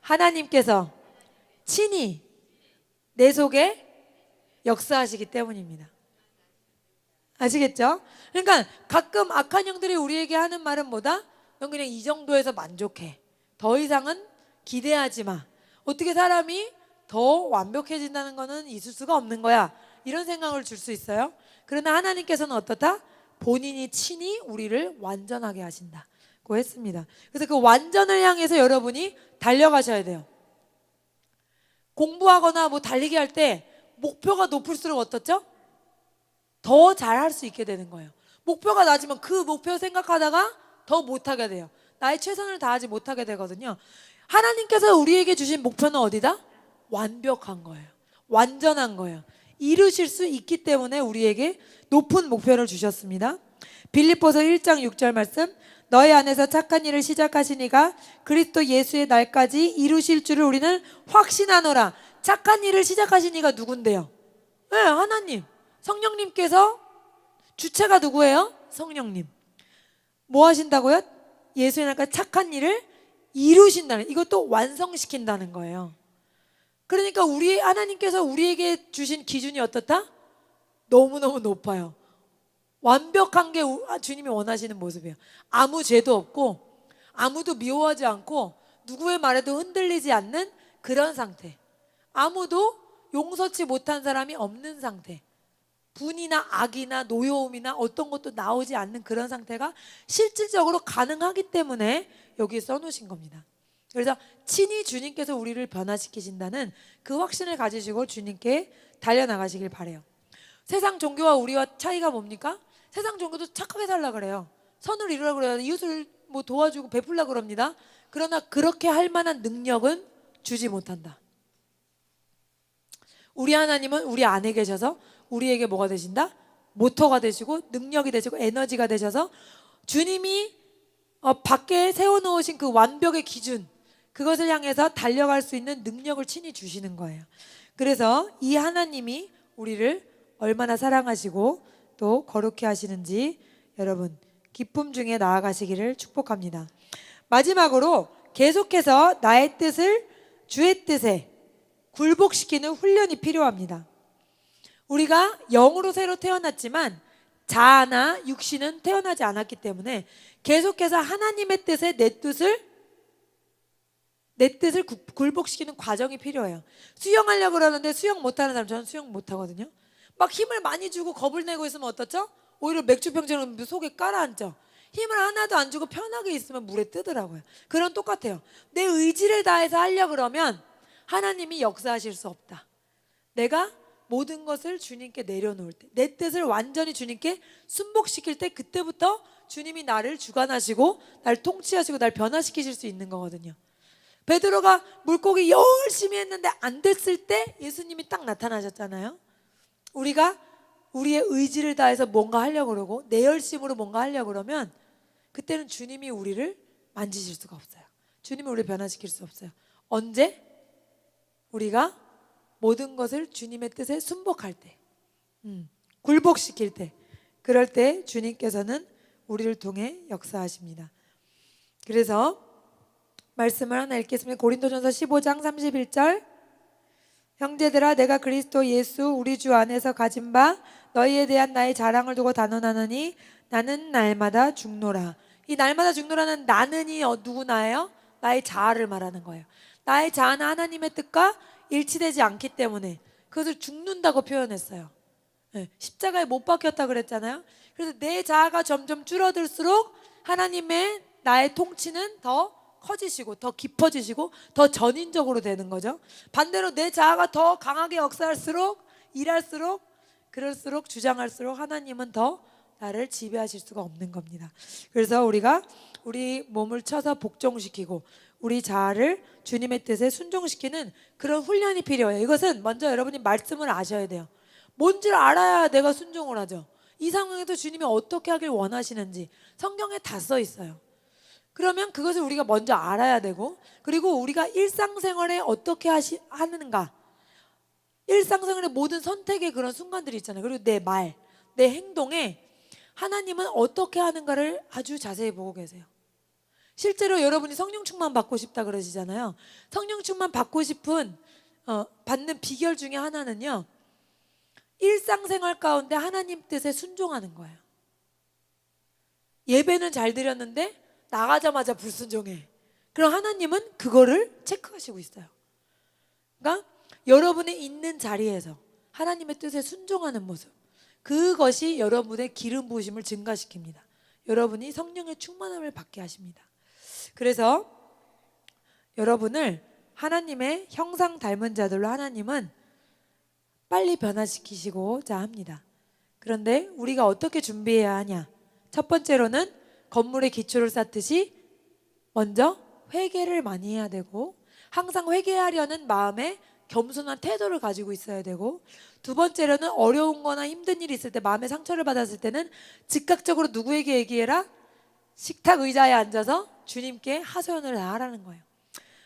하나님께서 친히 내 속에 역사하시기 때문입니다. 아시겠죠? 그러니까 가끔 악한 영들이 우리에게 하는 말은 뭐다? 넌 그냥 이 정도에서 만족해. 더 이상은 기대하지 마. 어떻게 사람이 더 완벽해진다는 거는 있을 수가 없는 거야. 이런 생각을 줄 수 있어요. 그러나 하나님께서는 어떻다? 본인이 친히 우리를 완전하게 하신다고 했습니다. 그래서 그 완전을 향해서 여러분이 달려가셔야 돼요. 공부하거나 뭐 달리기 할 때 목표가 높을수록 어떻죠? 더 잘할 수 있게 되는 거예요. 목표가 낮으면 그 목표 생각하다가 더 못하게 돼요. 나의 최선을 다하지 못하게 되거든요. 하나님께서 우리에게 주신 목표는 어디다? 완벽한 거예요. 완전한 거예요. 이루실 수 있기 때문에 우리에게 높은 목표를 주셨습니다. 빌립보서 1장 6절 말씀, 너희 안에서 착한 일을 시작하신 이가 그리스도 예수의 날까지 이루실 줄을 우리는 확신하노라. 착한 일을 시작하신 이가 누군데요? 네, 하나님. 성령님께서, 주체가 누구예요? 성령님. 뭐 하신다고요? 예수의 날까지 착한 일을 이루신다는, 이것도 완성시킨다는 거예요. 그러니까 우리 하나님께서 우리에게 주신 기준이 어떻다? 너무너무 높아요. 완벽한 게 주님이 원하시는 모습이에요. 아무 죄도 없고 아무도 미워하지 않고 누구의 말에도 흔들리지 않는 그런 상태. 아무도 용서치 못한 사람이 없는 상태. 분이나 악이나 노여움이나 어떤 것도 나오지 않는 그런 상태가 실질적으로 가능하기 때문에 여기 써놓으신 겁니다. 그래서 친히 주님께서 우리를 변화시키신다는 그 확신을 가지시고 주님께 달려나가시길 바라요. 세상 종교와 우리와 차이가 뭡니까? 세상 종교도 착하게 살라 그래요. 선을 이루라 그래요. 이웃을 뭐 도와주고 베풀라 그럽니다. 그러나 그렇게 할 만한 능력은 주지 못한다. 우리 하나님은 우리 안에 계셔서 우리에게 뭐가 되신다? 모터가 되시고 능력이 되시고 에너지가 되셔서 주님이 밖에 세워놓으신 그 완벽의 기준, 그것을 향해서 달려갈 수 있는 능력을 친히 주시는 거예요. 그래서 이 하나님이 우리를 얼마나 사랑하시고 또 거룩해 하시는지 여러분 기쁨 중에 나아가시기를 축복합니다. 마지막으로 계속해서 나의 뜻을 주의 뜻에 굴복시키는 훈련이 필요합니다. 우리가 영으로 새로 태어났지만 자아나 육신은 태어나지 않았기 때문에 계속해서 하나님의 뜻에 내 뜻을 굴복시키는 과정이 필요해요. 수영하려고 그러는데 수영 못하는 사람, 저는 수영 못하거든요. 막 힘을 많이 주고 겁을 내고 있으면 어떻죠? 오히려 맥주병처럼 속에 깔아앉죠. 힘을 하나도 안 주고 편하게 있으면 물에 뜨더라고요. 그런 똑같아요. 내 의지를 다해서 하려고 그러면 하나님이 역사하실 수 없다. 내가 모든 것을 주님께 내려놓을 때, 내 뜻을 완전히 주님께 순복시킬 때, 그때부터 주님이 나를 주관하시고 날 통치하시고 날 변화시키실 수 있는 거거든요. 베드로가 물고기 열심히 했는데 안 됐을 때 예수님이 딱 나타나셨잖아요. 우리가 우리의 의지를 다해서 뭔가 하려고 그러고 내 열심으로 뭔가 하려고 그러면 그때는 주님이 우리를 만지실 수가 없어요. 주님이 우리를 변화시킬 수 없어요. 언제? 우리가 모든 것을 주님의 뜻에 순복할 때, 굴복시킬 때, 그럴 때 주님께서는 우리를 통해 역사하십니다. 그래서 말씀을 하나 읽겠습니다. 고린도전서 15장 31절, 형제들아 내가 그리스도 예수 우리 주 안에서 가진 바 너희에 대한 나의 자랑을 두고 단언하노니 나는 날마다 죽노라. 이 날마다 죽노라는 나는이 누구나예요? 나의 자아를 말하는 거예요. 나의 자아는 하나님의 뜻과 일치되지 않기 때문에 그것을 죽는다고 표현했어요. 십자가에 못 박혔다 그랬잖아요. 그래서 내 자아가 점점 줄어들수록 하나님의 나의 통치는 더 커지시고 더 깊어지시고 더 전인적으로 되는 거죠. 반대로 내 자아가 더 강하게 역사할수록, 일할수록, 그럴수록, 주장할수록 하나님은 더 나를 지배하실 수가 없는 겁니다. 그래서 우리가 우리 몸을 쳐서 복종시키고 우리 자아를 주님의 뜻에 순종시키는 그런 훈련이 필요해요. 이것은 먼저 여러분이 말씀을 아셔야 돼요. 뭔지를 알아야 내가 순종을 하죠. 이 상황에서 주님이 어떻게 하길 원하시는지 성경에 다 써 있어요. 그러면 그것을 우리가 먼저 알아야 되고, 그리고 우리가 일상생활에 어떻게 하는가, 일상생활의 모든 선택의 그런 순간들이 있잖아요. 그리고 내 말, 내 행동에 하나님은 어떻게 하는가를 아주 자세히 보고 계세요. 실제로 여러분이 성령 충만 받고 싶다 그러시잖아요. 성령 충만 받고 싶은 받는 비결 중에 하나는요, 일상생활 가운데 하나님 뜻에 순종하는 거예요. 예배는 잘 드렸는데 나가자마자 불순종해. 그럼 하나님은 그거를 체크하시고 있어요. 그러니까 여러분이 있는 자리에서 하나님의 뜻에 순종하는 모습, 그것이 여러분의 기름 부으심을 증가시킵니다. 여러분이 성령의 충만함을 받게 하십니다. 그래서 여러분을 하나님의 형상 닮은 자들로 하나님은 빨리 변화시키시고자 합니다. 그런데 우리가 어떻게 준비해야 하냐? 첫 번째로는 건물의 기초를 쌓듯이 먼저 회개를 많이 해야 되고, 항상 회개하려는 마음에 겸손한 태도를 가지고 있어야 되고, 두 번째로는 어려운 거나 힘든 일이 있을 때, 마음의 상처를 받았을 때는 즉각적으로 누구에게 얘기해라? 식탁 의자에 앉아서 주님께 하소연을 다 하라는 거예요.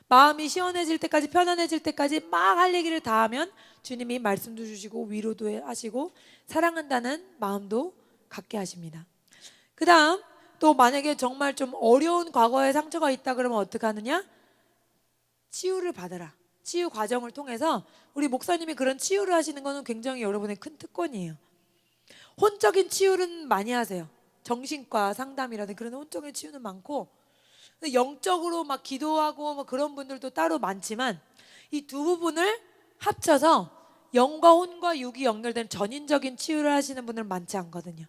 마음이 시원해질 때까지, 편안해질 때까지 막 할 얘기를 다 하면 주님이 말씀도 주시고 위로도 하시고 사랑한다는 마음도 갖게 하십니다. 그 다음 또 만약에 정말 좀 어려운 과거의 상처가 있다 그러면 어떻게 하느냐? 치유를 받아라. 치유 과정을 통해서 우리 목사님이 그런 치유를 하시는 거는 굉장히 여러분의 큰 특권이에요. 혼적인 치유는 많이 하세요. 정신과 상담이라든지 그런 혼적인 치유는 많고, 영적으로 막 기도하고 뭐 그런 분들도 따로 많지만 이 두 부분을 합쳐서 영과 혼과 육이 연결된 전인적인 치유를 하시는 분들은 많지 않거든요.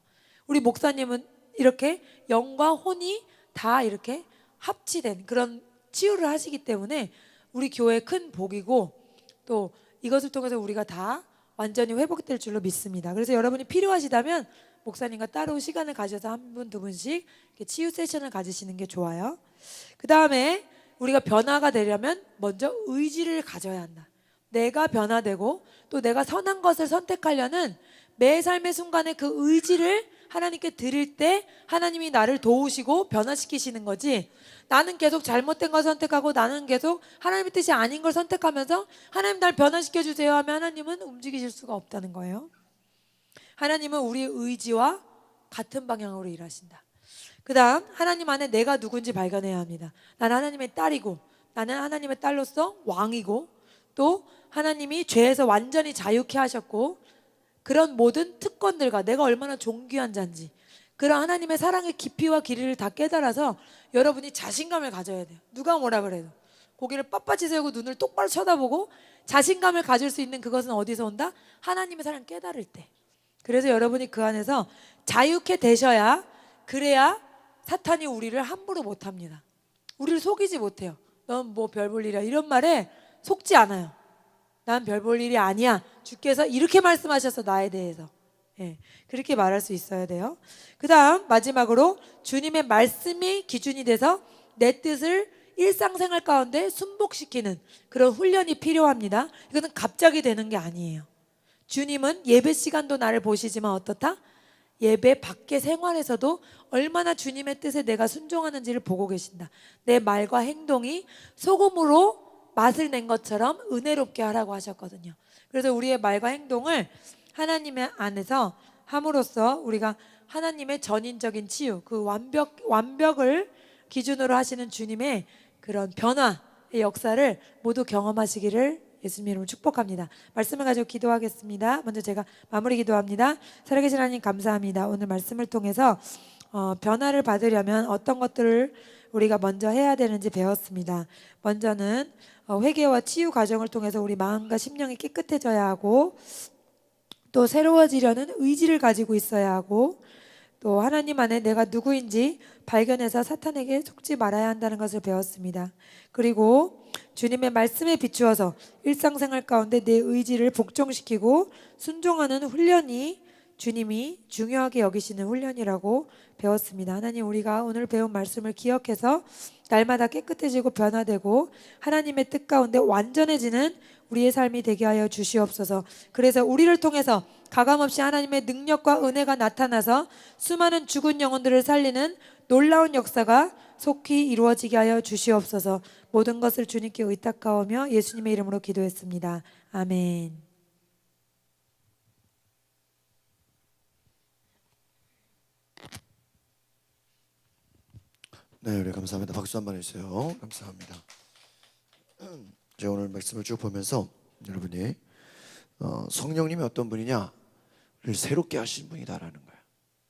우리 목사님은 이렇게 영과 혼이 다 이렇게 합치된 그런 치유를 하시기 때문에 우리 교회의 큰 복이고, 또 이것을 통해서 우리가 다 완전히 회복될 줄로 믿습니다. 그래서 여러분이 필요하시다면 목사님과 따로 시간을 가져서 한 분, 두 분씩 치유 세션을 가지시는 게 좋아요. 그 다음에 우리가 변화가 되려면 먼저 의지를 가져야 한다. 내가 변화되고 또 내가 선한 것을 선택하려는 매 삶의 순간에 그 의지를 하나님께 드릴 때 하나님이 나를 도우시고 변화시키시는 거지, 나는 계속 잘못된 걸 선택하고 나는 계속 하나님의 뜻이 아닌 걸 선택하면서 하나님 날 변화시켜 주세요 하면 하나님은 움직이실 수가 없다는 거예요. 하나님은 우리의 의지와 같은 방향으로 일하신다. 그 다음 하나님 안에 내가 누군지 발견해야 합니다. 나는 하나님의 딸이고, 나는 하나님의 딸로서 왕이고, 또 하나님이 죄에서 완전히 자유케 하셨고, 그런 모든 특권들과 내가 얼마나 존귀한 자인지, 그런 하나님의 사랑의 깊이와 길이를 다 깨달아서 여러분이 자신감을 가져야 돼요. 누가 뭐라 그래도 고개를 빳빳이 세우고 눈을 똑바로 쳐다보고 자신감을 가질 수 있는 그것은 어디서 온다? 하나님의 사랑 깨달을 때. 그래서 여러분이 그 안에서 자유케 되셔야, 그래야 사탄이 우리를 함부로 못합니다. 우리를 속이지 못해요. 넌 뭐 별 볼 일이야 이런 말에 속지 않아요. 난 별 볼 일이 아니야. 주께서 이렇게 말씀하셔서 나에 대해서, 그렇게 말할 수 있어야 돼요. 그 다음 마지막으로 주님의 말씀이 기준이 돼서 내 뜻을 일상생활 가운데 순복시키는 그런 훈련이 필요합니다. 이거는 갑자기 되는 게 아니에요. 주님은 예배 시간도 나를 보시지만 어떻다? 예배 밖의 생활에서도 얼마나 주님의 뜻에 내가 순종하는지를 보고 계신다. 내 말과 행동이 소금으로 맛을 낸 것처럼 은혜롭게 하라고 하셨거든요. 그래서 우리의 말과 행동을 하나님의 안에서 함으로써 우리가 하나님의 전인적인 치유, 그 완벽을 기준으로 하시는 주님의 그런 변화의 역사를 모두 경험하시기를 예수님 이름으로 축복합니다. 말씀을 가지고 기도하겠습니다. 먼저 제가 마무리 기도합니다. 살아계신 하나님 감사합니다. 오늘 말씀을 통해서 변화를 받으려면 어떤 것들을 우리가 먼저 해야 되는지 배웠습니다. 먼저는 회개와 치유 과정을 통해서 우리 마음과 심령이 깨끗해져야 하고, 또 새로워지려는 의지를 가지고 있어야 하고, 또 하나님 안에 내가 누구인지 발견해서 사탄에게 속지 말아야 한다는 것을 배웠습니다. 그리고 주님의 말씀에 비추어서 일상생활 가운데 내 의지를 복종시키고 순종하는 훈련이 주님이 중요하게 여기시는 훈련이라고 배웠습니다. 하나님, 우리가 오늘 배운 말씀을 기억해서 날마다 깨끗해지고 변화되고 하나님의 뜻 가운데 완전해지는 우리의 삶이 되게 하여 주시옵소서. 그래서 우리를 통해서 가감없이 하나님의 능력과 은혜가 나타나서 수많은 죽은 영혼들을 살리는 놀라운 역사가 속히 이루어지게 하여 주시옵소서. 모든 것을 주님께 의탁하오며 예수님의 이름으로 기도했습니다. 아멘. 네, 우리 감사합니다. 박수 한번 해주세요. 감사합니다. 제가 오늘 말씀을 쭉 보면서 여러분이 성령님이 어떤 분이냐를 새롭게 하신 분이다라는 거예요.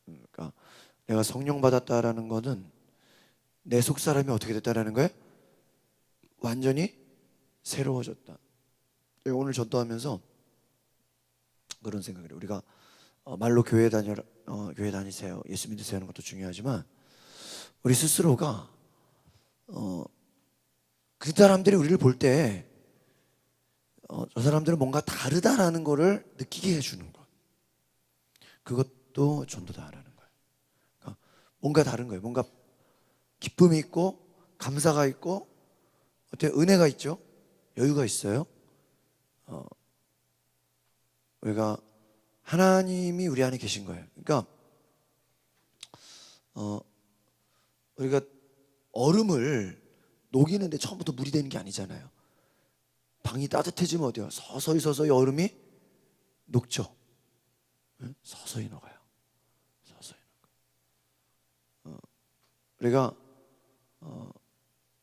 그러니까 내가 성령 받았다라는 거는 내 속 사람이 어떻게 됐다라는 거예요? 완전히 새로워졌다. 오늘 전도하면서 그런 생각을 해요. 우리가 말로 교회 다니세요, 예수 믿으세요 하는 것도 중요하지만 우리 스스로가 그 사람들이 우리를 볼 때 저 사람들은 뭔가 다르다라는 거를 느끼게 해주는 것, 그것도 전도다라는 거예요. 그러니까 뭔가 다른 거예요. 뭔가 기쁨이 있고 감사가 있고 어때, 은혜가 있죠. 여유가 있어요. 우리가 하나님이 우리 안에 계신 거예요. 그러니까 우리가 얼음을 녹이는데 처음부터 물이 되는 게 아니잖아요. 방이 따뜻해지면 어때요? 서서히 얼음이 녹죠. 응? 서서히 녹아요. 서서히 녹아요. 우리가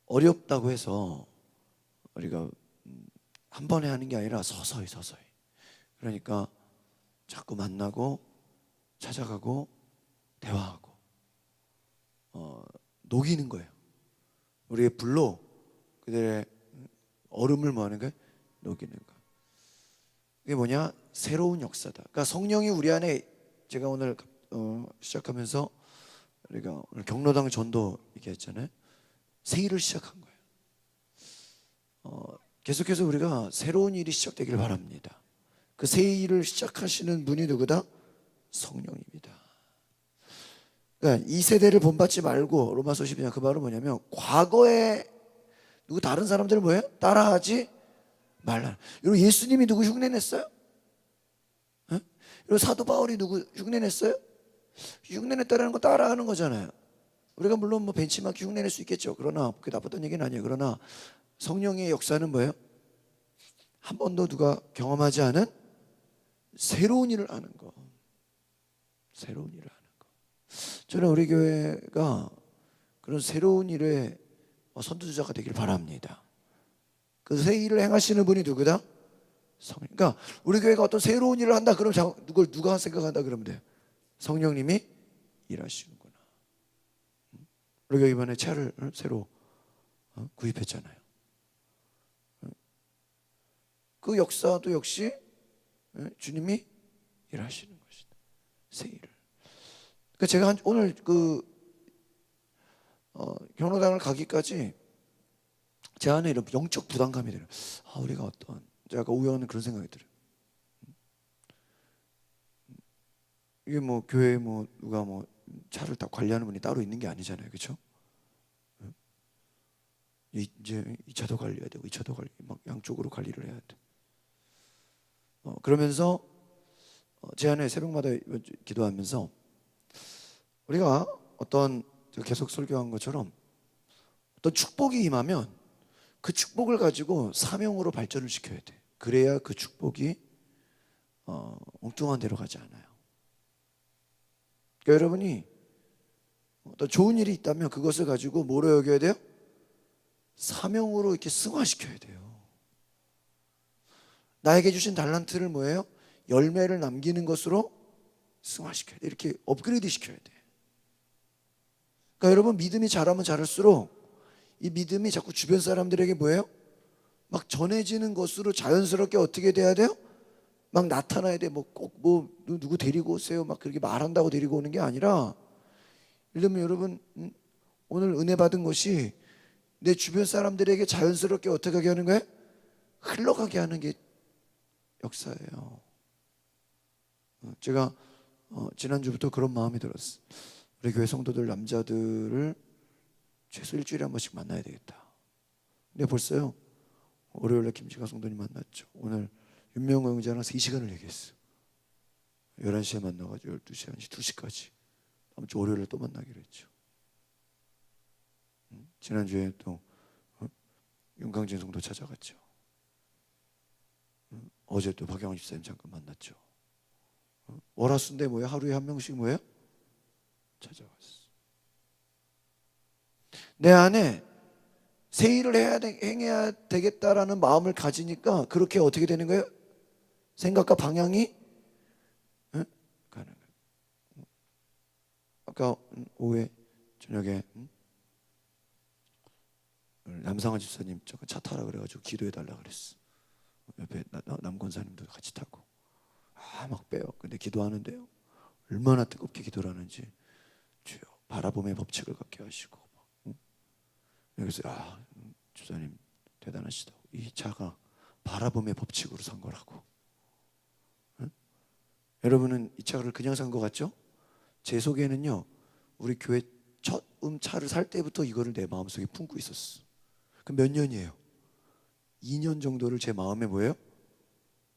어렵다고 해서 우리가 한 번에 하는 게 아니라 서서히. 그러니까 자꾸 만나고 찾아가고 대화하고 녹이는 거예요. 우리의 불로 그들의 얼음을 뭐 하는 거예요? 녹이는 거. 이게 뭐냐? 새로운 역사다. 그러니까 성령이 우리 안에, 제가 오늘 시작하면서 우리가 오늘 경로당 전도 얘기했잖아요. 새 일을 시작한 거예요. 계속해서 우리가 새로운 일이 시작되길 바랍니다. 그 새 일을 시작하시는 분이 누구다? 성령입니다. 그러니까 이 세대를 본받지 말고, 로마서 12장 그 말은 뭐냐면 과거에 누구 다른 사람들을 뭐예요? 따라하지 말라. 여러분 예수님이 누구 흉내냈어요? 여러분 사도 바울이 누구 흉내냈어요? 흉내냈다라는 거 따라하는 거잖아요. 우리가 물론 뭐 벤치마킹 흉내낼 수 있겠죠. 그러나 그게 나빴던 얘기는 아니에요. 그러나 성령의 역사는 뭐예요? 한 번도 누가 경험하지 않은 새로운 일을 하는 거. 새로운 일을 하는 거. 저는 우리 교회가 그런 새로운 일에 선두주자가 되길 바랍니다. 그 새 일을 행하시는 분이 누구다? 성령. 그러니까 우리 교회가 어떤 새로운 일을 한다 그러면 그걸 누가 생각한다 그러면 돼요? 성령님이 일하시는구나. 우리가 이번에 차를 새로 구입했잖아요. 그 역사도 역시 주님이 일하시는 것이다. 새 일을. 그러니까 제가 오늘 경로당을 가기까지 제 안에 이런 영적 부담감이 들어요. 우리가 어떤, 제가 우연히 그런 생각이 들어요. 이게 뭐 교회에 뭐 누가 뭐 차를 다 관리하는 분이 따로 있는 게 아니잖아요, 그렇죠? 이제 이 차도 관리해야 되고 이 차도 막 양쪽으로 관리를 해야 돼. 그러면서 제 안에 새벽마다 기도하면서 우리가 어떤, 제가 계속 설교한 것처럼 어떤 축복이 임하면 그 축복을 가지고 사명으로 발전을 시켜야 돼. 그래야 그 축복이 엉뚱한 데로 가지 않아요. 그러니까 여러분이 어떤 좋은 일이 있다면 그것을 가지고 뭐로 여겨야 돼요? 사명으로 이렇게 승화시켜야 돼요. 나에게 주신 달란트를 뭐예요? 열매를 남기는 것으로 승화시켜야 돼. 이렇게 업그레이드 시켜야 돼. 그러니까 여러분 믿음이 자라면 자랄수록 이 믿음이 자꾸 주변 사람들에게 뭐예요? 막 전해지는 것으로 자연스럽게 어떻게 돼야 돼요? 막 나타나야 돼. 뭐 꼭 뭐 누구 데리고 오세요. 막 그렇게 말한다고 데리고 오는 게 아니라, 예를 들면 여러분 오늘 은혜 받은 것이 내 주변 사람들에게 자연스럽게 어떻게 하게 하는 거예요? 흘러가게 하는 게 역사예요. 제가 지난주부터 그런 마음이 들었어요. 우리 교회 성도들 남자들을 최소 일주일에 한 번씩 만나야 되겠다. 근데 벌써요, 월요일에 김지가 성도님 만났죠. 오늘 윤명호 형제랑 3시간을 얘기했어. 11시에 만나가지고 12시, 1시, 2시까지. 다음 주 월요일에 또 만나기로 했죠. 지난주에 또 윤강진 성도 찾아갔죠. 어제 또 박영원 집사님 잠깐 만났죠. 월화수인데 뭐예요? 하루에 한 명씩 뭐예요? 찾아갔어. 내 안에 새 일을 행해야 되겠다라는 마음을 가지니까 그렇게 어떻게 되는 거예요? 생각과 방향이 가는 거예요. 아까 오후에 저녁에 남상환 집사님 차 타라 그래가지고 기도해달라 그랬어. 옆에 남권사님도 같이 타고 막 빼요. 근데 기도하는데요, 얼마나 뜨겁게 기도를 하는지, 주여 바라봄의 법칙을 갖게 하시고, 그래서 집사님 대단하시다. 이 차가 바라봄의 법칙으로 산 거라고. 여러분은 이 차를 그냥 산 거 같죠? 제 속에는요, 우리 교회 첫 차를 살 때부터 이거를 내 마음속에 품고 있었어. 그 몇 년이에요? 2년 정도를 제 마음에 뭐예요?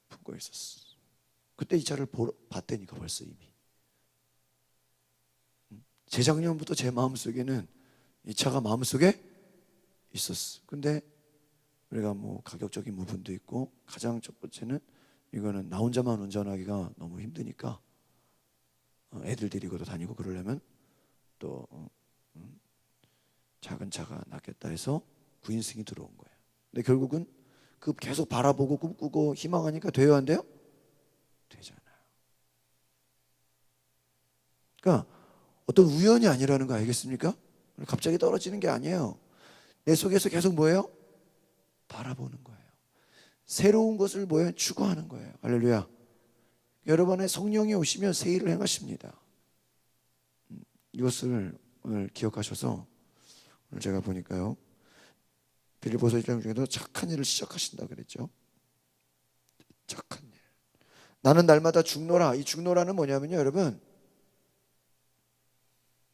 품고 있었어. 그때 이 차를 봤다니까 벌써 이미. 재작년부터 제 마음속에는 이 차가 마음속에 있었어. 근데 우리가 뭐 가격적인 부분도 있고 가장 첫 번째는 이거는 나 혼자만 운전하기가 너무 힘드니까 애들 데리고도 다니고 그러려면 또 작은 차가 낫겠다 해서 9인승이 들어온 거예요. 근데 결국은 그 계속 바라보고 꿈꾸고 희망하니까 돼요, 안 돼요? 되잖아요. 그러니까 어떤 우연이 아니라는 거 알겠습니까? 갑자기 떨어지는 게 아니에요. 내 속에서 계속 뭐예요? 바라보는 거예요. 새로운 것을 뭐예요? 추구하는 거예요. 할렐루야. 여러분의 성령이 오시면 새 일을 행하십니다. 이것을 오늘 기억하셔서 오늘 제가 보니까요, 빌립보서 1장 중에도 착한 일을 시작하신다 그랬죠. 착한 일. 나는 날마다 죽노라. 이 죽노라는 뭐냐면요, 여러분,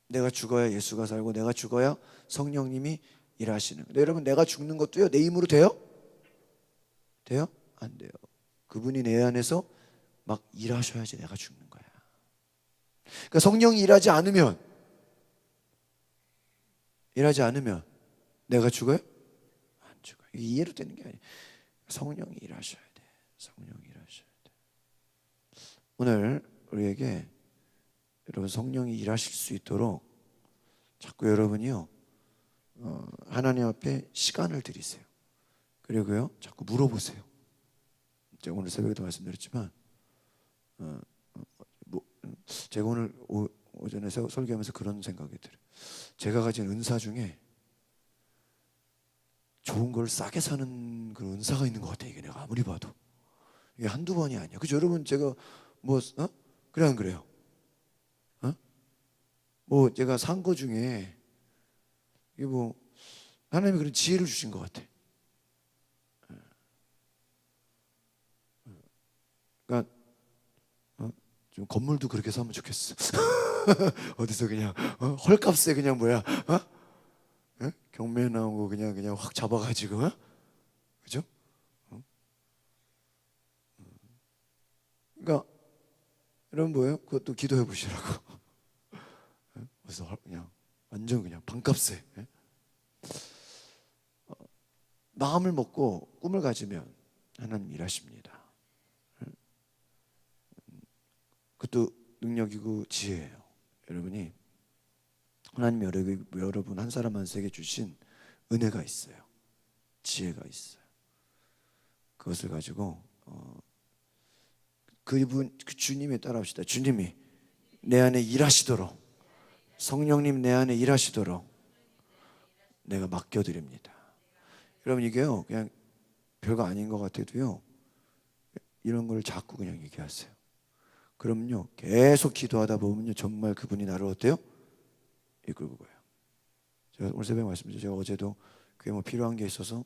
내가 죽어야 예수가 살고 내가 죽어야 성령님이 일하시는. 근데 여러분, 내가 죽는 것도요, 내 힘으로 돼요? 돼요? 안 돼요. 그분이 내 안에서 막 일하셔야지 내가 죽는 거야. 그러니까 성령이 일하지 않으면 내가 죽어요? 안 죽어요. 이게 이해로 되는 게 아니에요. 성령이 일하셔야 돼. 성령이 일하셔야 돼. 오늘 우리에게 여러분 성령이 일하실 수 있도록 자꾸 여러분이요, 하나님 앞에 시간을 들이세요. 그리고요, 자꾸 물어보세요. 제가 오늘 새벽에도 말씀드렸지만 제가 오늘 오전에 설교하면서 그런 생각이 들어요. 제가 가진 은사 중에 좋은 걸 싸게 사는 그런 은사가 있는 것 같아요. 이게 내가 아무리 봐도 이게 한두 번이 아니야. 그죠? 여러분, 제가 그래 안 그래요? 뭐 제가 산 거 중에 이게 뭐 하나님이 그런 지혜를 주신 것 같아. 그러니까 좀 건물도 그렇게 사면 좋겠어. 어디서 그냥 헐값에 그냥 뭐야, 경매 나오고 그냥 확 잡아가지고, 그죠? 그러니까 여러분 뭐예요? 그것도 기도해 보시라고. 그래서 그냥 완전 그냥 반값에 마음을 먹고 꿈을 가지면 하나님 일하십니다. 그것도 능력이고 지혜예요. 여러분이 하나님이 여러분 한 사람 한 세계 주신 은혜가 있어요. 지혜가 있어요. 그것을 가지고 그 주님에 따라합시다. 주님이 내 안에 일하시도록, 성령님 내 안에 일하시도록 내가 맡겨드립니다. 여러분, 이게요 그냥 별거 아닌 것 같아도요, 이런 걸 자꾸 그냥 얘기하세요. 그럼요, 계속 기도하다 보면요, 정말 그분이 나를 어때요? 이끌고 가요. 제가 오늘 새벽에 말씀드렸죠. 제가 어제도 그게 뭐 필요한 게 있어서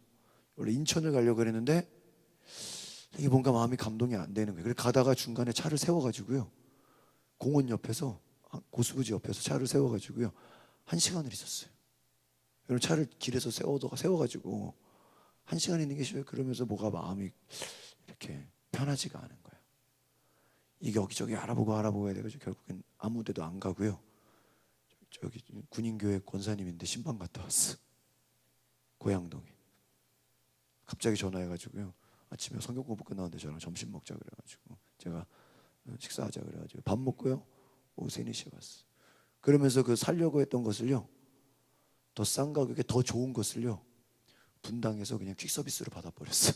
원래 인천을 가려고 그랬는데 이게 뭔가 마음이 감동이 안 되는 거예요. 그래서 가다가 중간에 차를 세워가지고요, 공원 옆에서, 고수부지 옆에서 차를 세워가지고요 1시간을 있었어요. 여러분, 차를 길에서 세워가지고 1시간 있는 게 싫어요. 그러면서 뭐가 마음이 이렇게 편하지가 않은 거예요. 이게 여기저기 알아보고 해야 돼가지고 결국엔 아무 데도 안 가고요, 저기 군인교회 권사님인데 신방 갔다 왔어. 고양동에. 갑자기 전화해가지고요, 아침에 성경 공부 끝나는데 저랑 점심 먹자 그래가지고 제가 식사하자 그래가지고 밥 먹고요 오후 3, 4시에 왔어. 그러면서 그 살려고 했던 것을요, 더 싼 가격에 더 좋은 것을요 분당에서 그냥 퀵 서비스로 받아버렸어.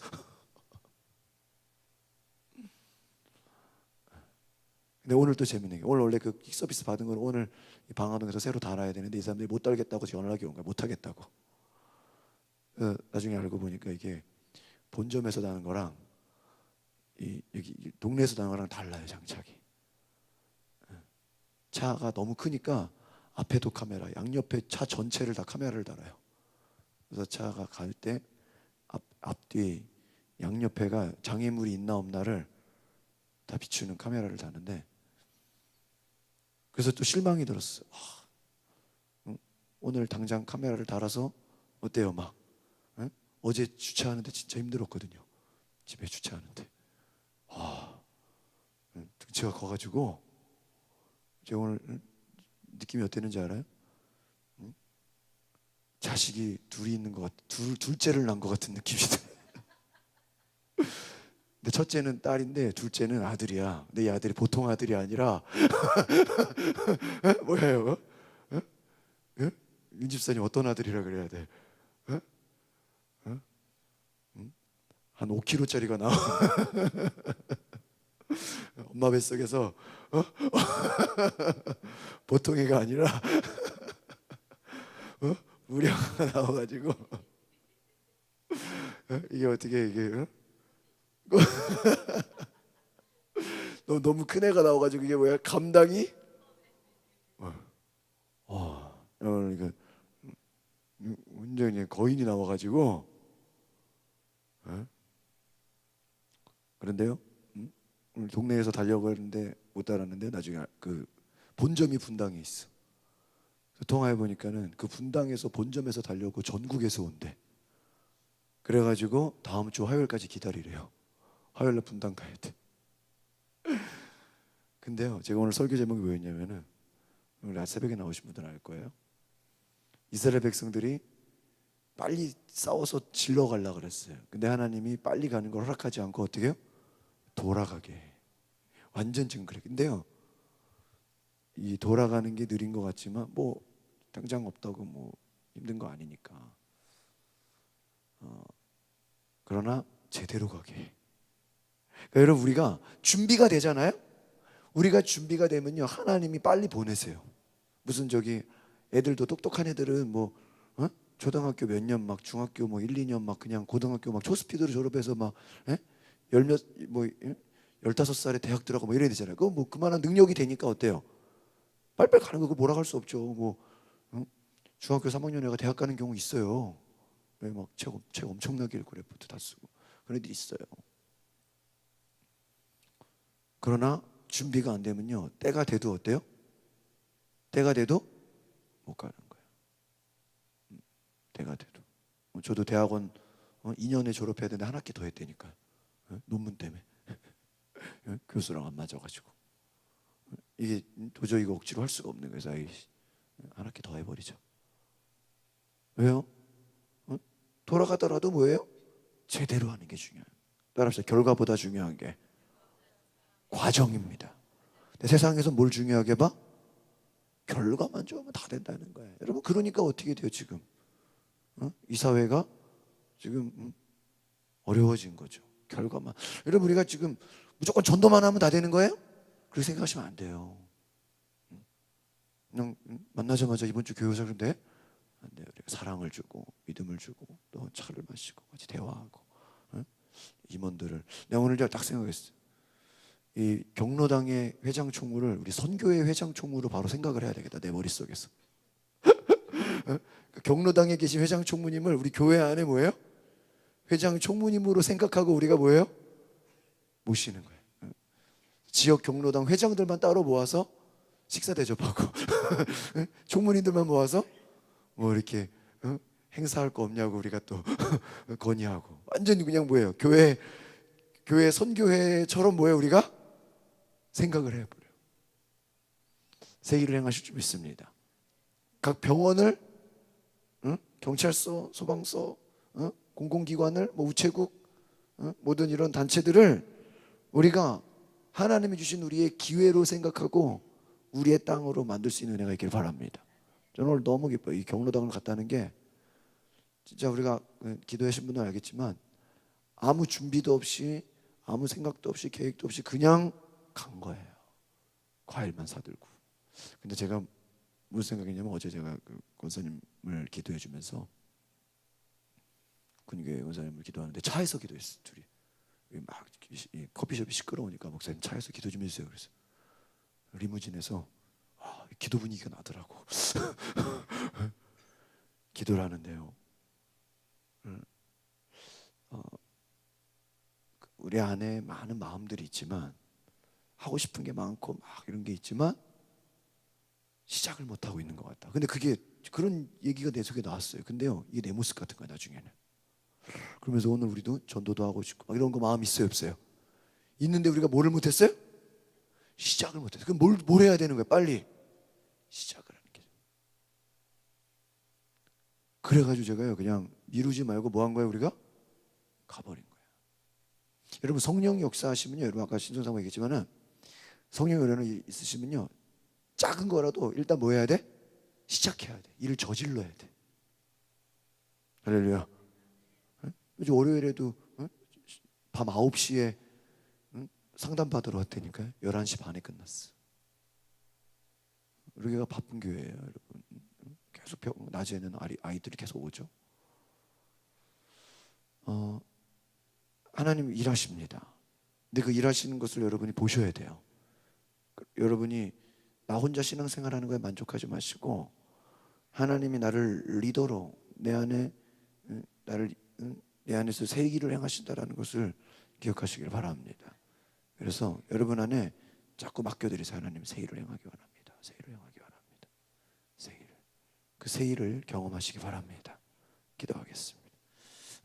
근데 오늘 또 재밌는 게, 오늘 원래 그 퀵 서비스 받은 걸 오늘 방화동에서 새로 달아야 되는데 이 사람들이 못 달겠다고 연락이 온 거야. 못 하겠다고. 나중에 알고 보니까 이게 본점에서 다는 거랑 여기 동네에서 다는 거랑 달라요, 장착이. 차가 너무 크니까 앞에도 카메라, 양옆에 차 전체를 다 카메라를 달아요. 그래서 차가 갈 때 앞뒤 양옆에가 장애물이 있나 없나를 다 비추는 카메라를 다는데, 그래서 또 실망이 들었어. 오늘 당장 카메라를 달아서 어때요? 막 어제 주차하는데 진짜 힘들었거든요. 집에 주차하는데 등치가 커가지고 제가 오늘 느낌이 어땠는지 알아요? 응? 자식이 둘이 있는 것 같, 둘째를 낳은 것 같은 느낌이 들어요. 근데 첫째는 딸인데 둘째는 아들이야. 근데 이 아들이 보통 아들이 아니라 뭐예요? 어? 어? 윤 집사님 어떤 아들이라 그래야 돼? 어? 어? 응? 한 5kg짜리가 나와. 엄마 뱃속에서 보통 애가 아니라 우량가 나와가지고 이게 어떻게 이게 너무 큰 애가 나와가지고 이게 뭐야 감당이 이거 완전히 거인이 나와가지고 그런데요 오늘 동네에서 달려가는데 못 따랐는데 나중에 그 본점이 분당에 있어. 통화해 보니까는 그 분당에서 본점에서 달려고 전국에서 온대. 그래가지고 다음 주 화요일까지 기다리래요. 화요일날 분당 가야 돼. 근데요 제가 오늘 설교 제목이 뭐였냐면은 오늘 새벽에 나오신 분들은 알 거예요. 이스라엘 백성들이 빨리 싸워서 질러 가려고 그랬어요. 근데 하나님이 빨리 가는 걸 허락하지 않고 어떻게 해요? 돌아가게 해. 완전 지금 그래. 근데요 이 돌아가는 게 느린 것 같지만 뭐 당장 없다고 뭐 힘든 거 아니니까 그러나 제대로 가게 해. 그러니까 여러분 우리가 준비가 되잖아요. 우리가 준비가 되면요 하나님이 빨리 보내세요. 무슨 저기 애들도 똑똑한 애들은 뭐 초등학교 몇 년 막 중학교 뭐 1, 2년 막 그냥 고등학교 막 초스피드로 졸업해서 막 열몇 뭐 15살에 대학 들어가고 뭐 이래야 되잖아요. 그거 뭐 그만한 능력이 되니까 어때요? 빨리빨리 가는 거 뭐라 할 수 없죠. 뭐 중학교 3학년 애가 대학 가는 경우 있어요. 왜 막 책 엄청나게 읽고 레포트 다 쓰고 그런 애들이 있어요. 그러나 준비가 안 되면요 때가 돼도 어때요? 때가 돼도 못 가는 거예요. 때가 돼도. 저도 대학원 2년에 졸업해야 되는데 한 학기 더 했다니까. 논문 때문에 교수랑 안 맞아가지고 이게 도저히 이거 억지로 할 수가 없는 거예요. 한 학기 더 해버리죠. 왜요? 돌아가더라도 뭐예요? 제대로 하는 게 중요해요. 따라합시다. 결과보다 중요한 게 과정입니다. 근데 세상에서 뭘 중요하게 봐? 결과만 좋으면 다 된다는 거예요. 여러분 그러니까 어떻게 돼요 지금? 이 사회가 지금 어려워진 거죠. 결과만. 여러분 우리가 지금 무조건 전도만 하면 다 되는 거예요? 그렇게 생각하시면 안 돼요. 그냥 만나자마자 이번 주 교회 오자 그런데 안 돼요. 우리가 사랑을 주고 믿음을 주고 또 차를 마시고 같이 대화하고 임원들을 내가 오늘 딱 생각했어요. 이 경로당의 회장 총무를 우리 선교회 회장 총무로 바로 생각을 해야 되겠다 내 머릿속에서. 경로당에 계신 회장 총무님을 우리 교회 안에 뭐예요? 회장 총무님으로 생각하고 우리가 뭐예요? 모시는 거예요. 지역 경로당 회장들만 따로 모아서 식사 대접하고 총무님들만 모아서 뭐 이렇게 행사할 거 없냐고 우리가 또 건의하고 완전히 그냥 뭐예요? 교회 선교회처럼 뭐예요? 우리가 생각을 해버려요. 새 일을 행하실 줄 믿습니다. 각 병원을 경찰서, 소방서, 공공기관을 뭐 우체국 모든 이런 단체들을 우리가 하나님이 주신 우리의 기회로 생각하고 우리의 땅으로 만들 수 있는 은혜가 있길 바랍니다. 저는 오늘 너무 기뻐요. 이 경로당을 갔다는 게 진짜 우리가 기도하신 분은 알겠지만 아무 준비도 없이 아무 생각도 없이 계획도 없이 그냥 간 거예요. 과일만 사들고. 근데 제가 무슨 생각이냐면 어제 제가 그 권사님을 기도해 주면서 군교회 권사님을 기도하는데 차에서 기도했어요. 둘이 막 커피숍이 시끄러우니까 목사님 차에서 기도 좀 해주세요. 그래서 리무진에서 기도 분위기가 나더라고. 기도를 하는데요. 우리 안에 많은 마음들이 있지만 하고 싶은 게 많고 막 이런 게 있지만 시작을 못 하고 있는 것 같다. 근데 그게 그런 얘기가 내 속에 나왔어요. 근데요, 이게 내 모습 같은 거야 나중에는. 그러면서 오늘 우리도 전도도 하고 싶고 막 이런 거 마음 있어요 없어요? 있는데 우리가 뭐를 못했어요? 시작을 못해. 그럼 뭘 해야 되는 거야? 빨리 시작을 하는 게. 그래가지고 제가요 그냥 미루지 말고 뭐 한 거예요? 우리가 가버린 거예요. 여러분 성령 역사하시면요, 여러분 아까 신성사모 얘기했지만은 성령 은혜는 있으시면요 작은 거라도 일단 뭐 해야 돼? 시작해야 돼. 일을 저질러야 돼. 할렐루야. 요즘 월요일에도 밤 9시에 상담 받으러 왔다니까요. 11시 반에 끝났어. 우리가 바쁜 교회예요, 여러분. 계속 낮에는 아이들이 계속 오죠. 하나님 일하십니다. 근데 그 일하시는 것을 여러분이 보셔야 돼요. 여러분이 나 혼자 신앙생활하는 거에 만족하지 마시고 하나님이 나를 리더로 내 안에서 새 일을 행하신다라는 것을 기억하시길 바랍니다. 그래서 여러분 안에 자꾸 맡겨드리세요. 하나님 새 일을 행하기 원합니다. 새 일을 행하기 원합니다. 새 일. 그 새 일을 경험하시기 바랍니다. 기도하겠습니다.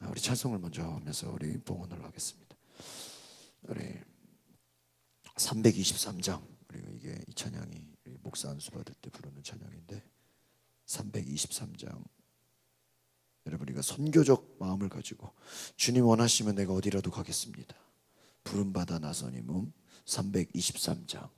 우리 찬송을 먼저 하면서 우리 봉헌을 하겠습니다. 우리 323장, 우리가 이게 이 찬양이 목사 안수 받을 때 부르는 찬양인데 323장, 여러분 우리가 선교적 마음을 가지고 주님 원하시면 내가 어디라도 가겠습니다. 부름받아 나서니 몸 323장.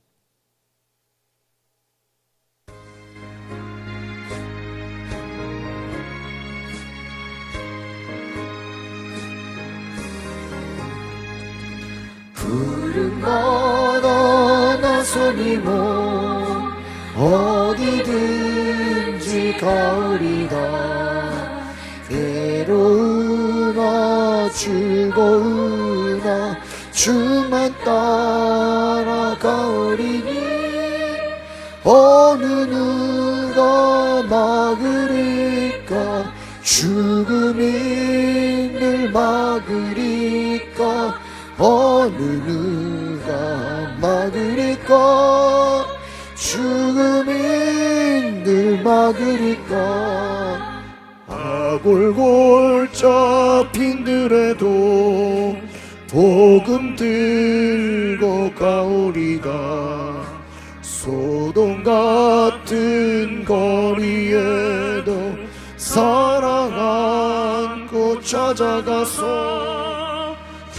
부름받아 나서니 몸 어디든지 가으리다. 괴로우나 즐거우나 주만 따라가으리니 어느 누가 막으리까. 죽음이 늘 막으리까. 어느 누가 막으리까. 죽음이 늘 막으리까. 아골골 잡힌 들에도 복음 들고 가오리다. 소돔 같은 거리에도 사랑 안고 찾아가서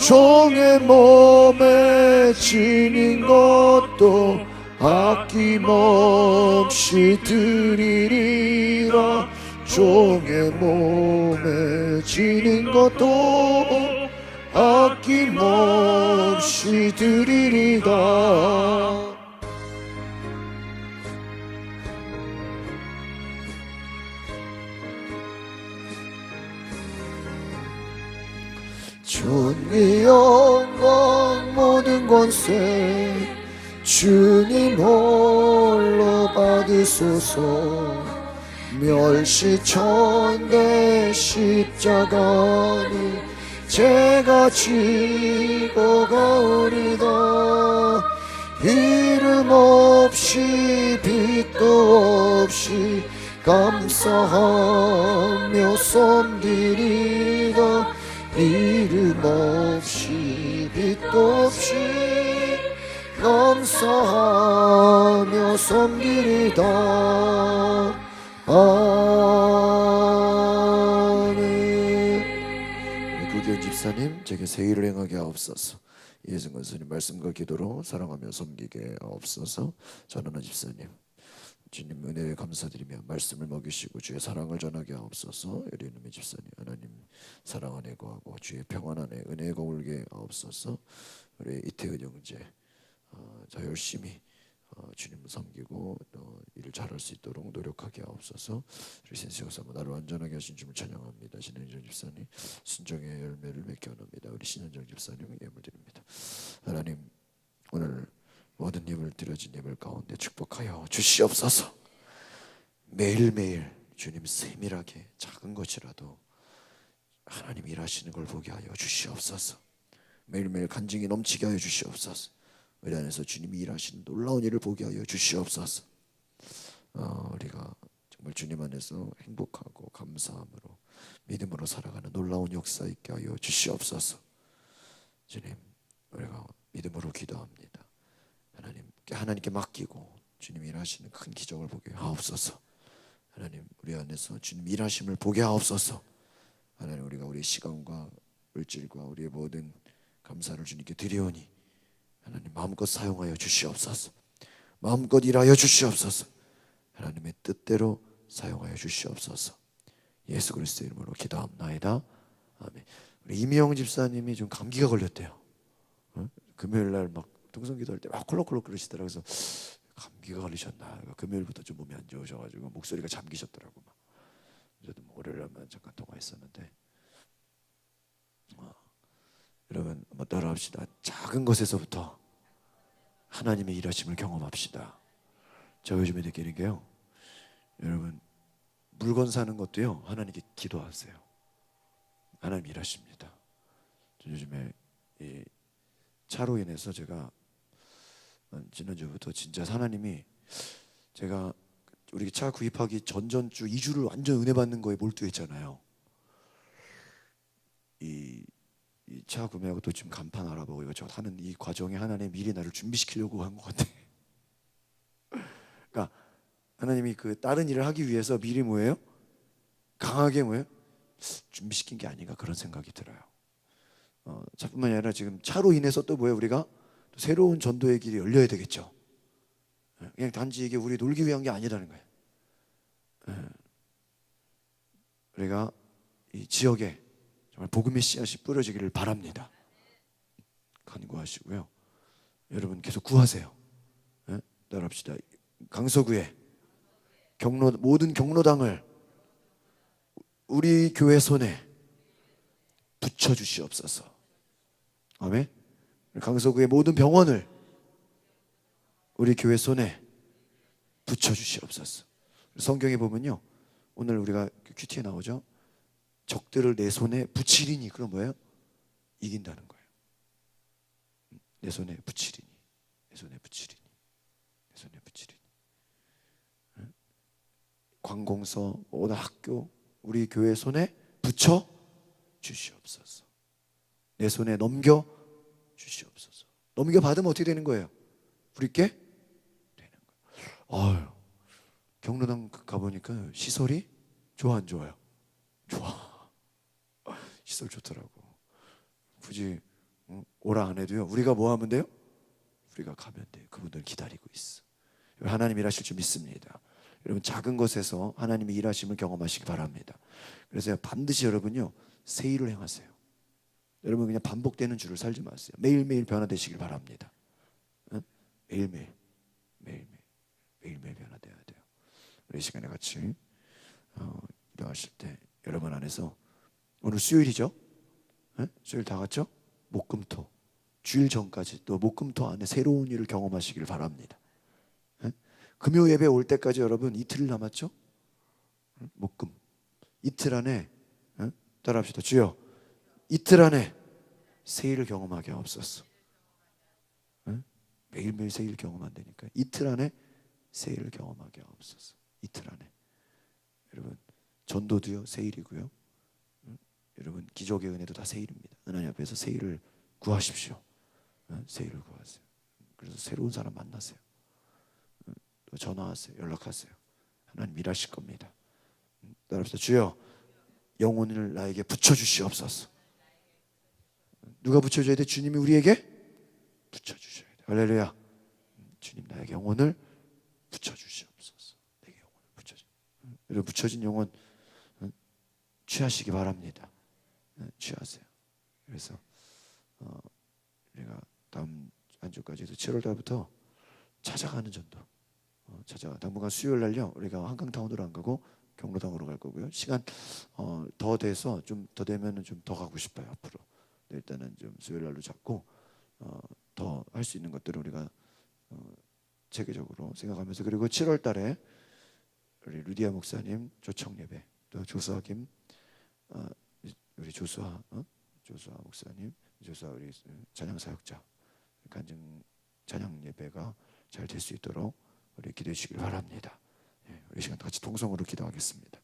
종의 몸에 지닌 것도 아낌없이 드리리라. 종의 몸에 지닌 것도 아낌없이 드리리다. 존귀 영광 모든 권세 주님 홀로 받으소서. 멸시천대 십자가니 제가 지고 가오리다. 이름 없이 빛도 없이 감사하며 섬기리다. 이름 없이 빛도 없이 감사하며 섬기리다. 아멘. 구기현 집사님, 제게 새 일을 행하게 하옵소서. 이혜승 권사님 말씀과 기도로 사랑하며 섬기게 하옵소서. 전하나 집사님, 주님 은혜에 감사드리며 말씀을 먹이시고 주의 사랑을 전하게 하옵소서. 여리은미 집사님, 하나님 사랑 안에 거하고 주의 평안 안에 은혜에 거울게 하옵소서. 우리 이태은 형제, 더 열심히 주님을 섬기고 일을 잘할 수 있도록 노력하게 하옵소서. 우리 센시오사 나를 완전하게 하신 주님을 찬양합니다. 신현정 집사님 순종의 열매를 맺게 원합니다. 우리 신현정 집사님 예물 드립니다. 하나님 오늘 모든 예물 드려진 예물 가운데 축복하여 주시옵소서. 매일매일 주님 세밀하게 작은 것이라도 하나님 일하시는 걸 보게 하여 주시옵소서. 매일매일 간증이 넘치게 하여 주시옵소서. 우리 안에서 주님이 일하시는 놀라운 일을 보게 하여 주시옵소서. 우리가 정말 주님 안에서 행복하고 감사함으로 믿음으로 살아가는 놀라운 역사 있게 하여 주시옵소서. 주님, 우리가 믿음으로 기도합니다. 하나님, 하나님께 맡기고 주님이 일하시는 큰 기적을 보게 하옵소서. 하나님 우리 안에서 주님 일하심을 보게 하옵소서. 하나님 우리가 우리의 시간과 물질과 우리의 모든 감사를 주님께 드리오니 하나님 마음껏 사용하여 주시옵소서. 마음껏 일하여 주시옵소서. 하나님의 뜻대로 사용하여 주시옵소서. 예수 그리스도의 이름으로 기도합나이다. 아멘. 우리 이미영 집사님이 좀 감기가 걸렸대요. 금요일 날 막 통성기도할 때 막 콜록콜록 그러시더라고요. 그래서 감기가 걸리셨나? 금요일부터 좀 몸이 안 좋으셔가지고 목소리가 잠기셨더라고. 막. 저도 뭐 월요일날만 잠깐 통화했었는데, 여러분 한번 따라합시다. 작은 것에서부터 하나님의 일하심을 경험합시다. 제가 요즘에 느끼는 게요, 여러분 물건 사는 것도요 하나님께 기도하세요. 하나님 일하십니다. 저 요즘에 이 차로 인해서 제가 지난주부터 진짜 하나님이, 제가 우리 차 구입하기 전전주 2주를 완전 은혜 받는 거에 몰두했잖아요. 이 차 구매하고 또 지금 간판 알아보고 이것저것 하는 이 과정에 하나님 미리 나를 준비시키려고 한 것 같아. 그러니까 하나님이 그 다른 일을 하기 위해서 미리 뭐예요? 강하게 뭐예요? 준비시킨 게 아닌가 그런 생각이 들어요. 차뿐만이 아니라 지금 차로 인해서 또 뭐예요? 우리가 또 새로운 전도의 길이 열려야 되겠죠. 그냥 단지 이게 우리 놀기 위한 게 아니라는 거예요. 우리가 이 지역에 정말 복음의 씨앗이 뿌려지기를 바랍니다. 간구하시고요. 여러분 계속 구하세요. 따라합시다. 강서구에 모든 경로당을 우리 교회 손에 붙여주시옵소서. 아멘. 강서구의 모든 병원을 우리 교회 손에 붙여주시옵소서. 성경에 보면요, 오늘 우리가 큐티에 나오죠. 적들을 내 손에 붙이리니, 그럼 뭐예요? 이긴다는 거예요. 내 손에 붙이리니, 내 손에 붙이리니, 내 손에 붙이리니. 관공서, 모든 학교, 우리 교회 손에 붙여 주시옵소서. 내 손에 넘겨 주시옵소서. 넘겨 받으면 어떻게 되는 거예요? 우리께 되는 거예요. 경로당 가보니까 시설이 좋아 안 좋아요? 좋아. 시설 좋더라고. 굳이 오라 안 해도요, 우리가 뭐 하면 돼요? 우리가 가면 돼요. 그분들 기다리고 있어. 하나님 일하실 줄 믿습니다. 여러분 작은 것에서 하나님의 일하심을 경험하시기 바랍니다. 그래서 반드시 여러분요 세일을 행하세요. 여러분 그냥 반복되는 주를 살지 마세요. 매일매일 변화되시길 바랍니다. 매일매일 변화돼야 돼요. 우리 시간에 같이 기도하실 때 여러분 안에서, 오늘 수요일이죠? 수요일 다 같죠? 목금토 주일 전까지 또 목금토 안에 새로운 일을 경험하시길 바랍니다. 금요 예배 올 때까지 여러분 이틀 남았죠? 목금 이틀 안에 따라합시다. 주여 이틀 안에 세일을 경험하게 하옵소서. 매일매일 세일 경험 안 되니까 이틀 안에 세일을 경험하게 하옵소서. 이틀 안에 여러분 전도도요 세일이고요. 여러분 기적의 은혜도 다 세일입니다. 하나님 앞에서 세일을 구하십시오. 세일을 구하세요. 그래서 새로운 사람 만나세요. 또 전화하세요. 연락하세요. 하나님 일하실 겁니다. 따라합시다. 주여 영혼을 나에게 붙여주시옵소서. 누가 붙여줘야 돼? 주님이 우리에게 붙여주셔야 돼. 할렐루야. 주님 나에게 영혼을 붙여주시옵소서. 내게 영혼을 붙여주. 여러분 붙여진 영혼 취하시기 바랍니다. 취하세요. 그래서 우리가 다음 한 주까지도 7월 달부터 찾아가는 전도 당분간 수요일 날요 우리가 한강타운으로 안 가고 경로당으로 갈 거고요. 시간 더 돼서 좀 더 되면은 좀 더 가고 싶어요 앞으로. 일단은 좀 수요일 날로 잡고 더 할 수 있는 것들을 우리가 체계적으로 생각하면서, 그리고 7월 달에 우리 루디아 목사님 조청 예배, 또 조수아 김 우리 조수아 목사님, 조수아 우리 찬양 사역자 간증 찬양 예배가 잘 될 수 있도록 우리 기도해 주시길 바랍니다. 우리 시간 같이 동성으로 기도하겠습니다.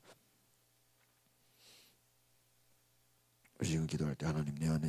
우리 지금 기도할 때 하나님 내 안에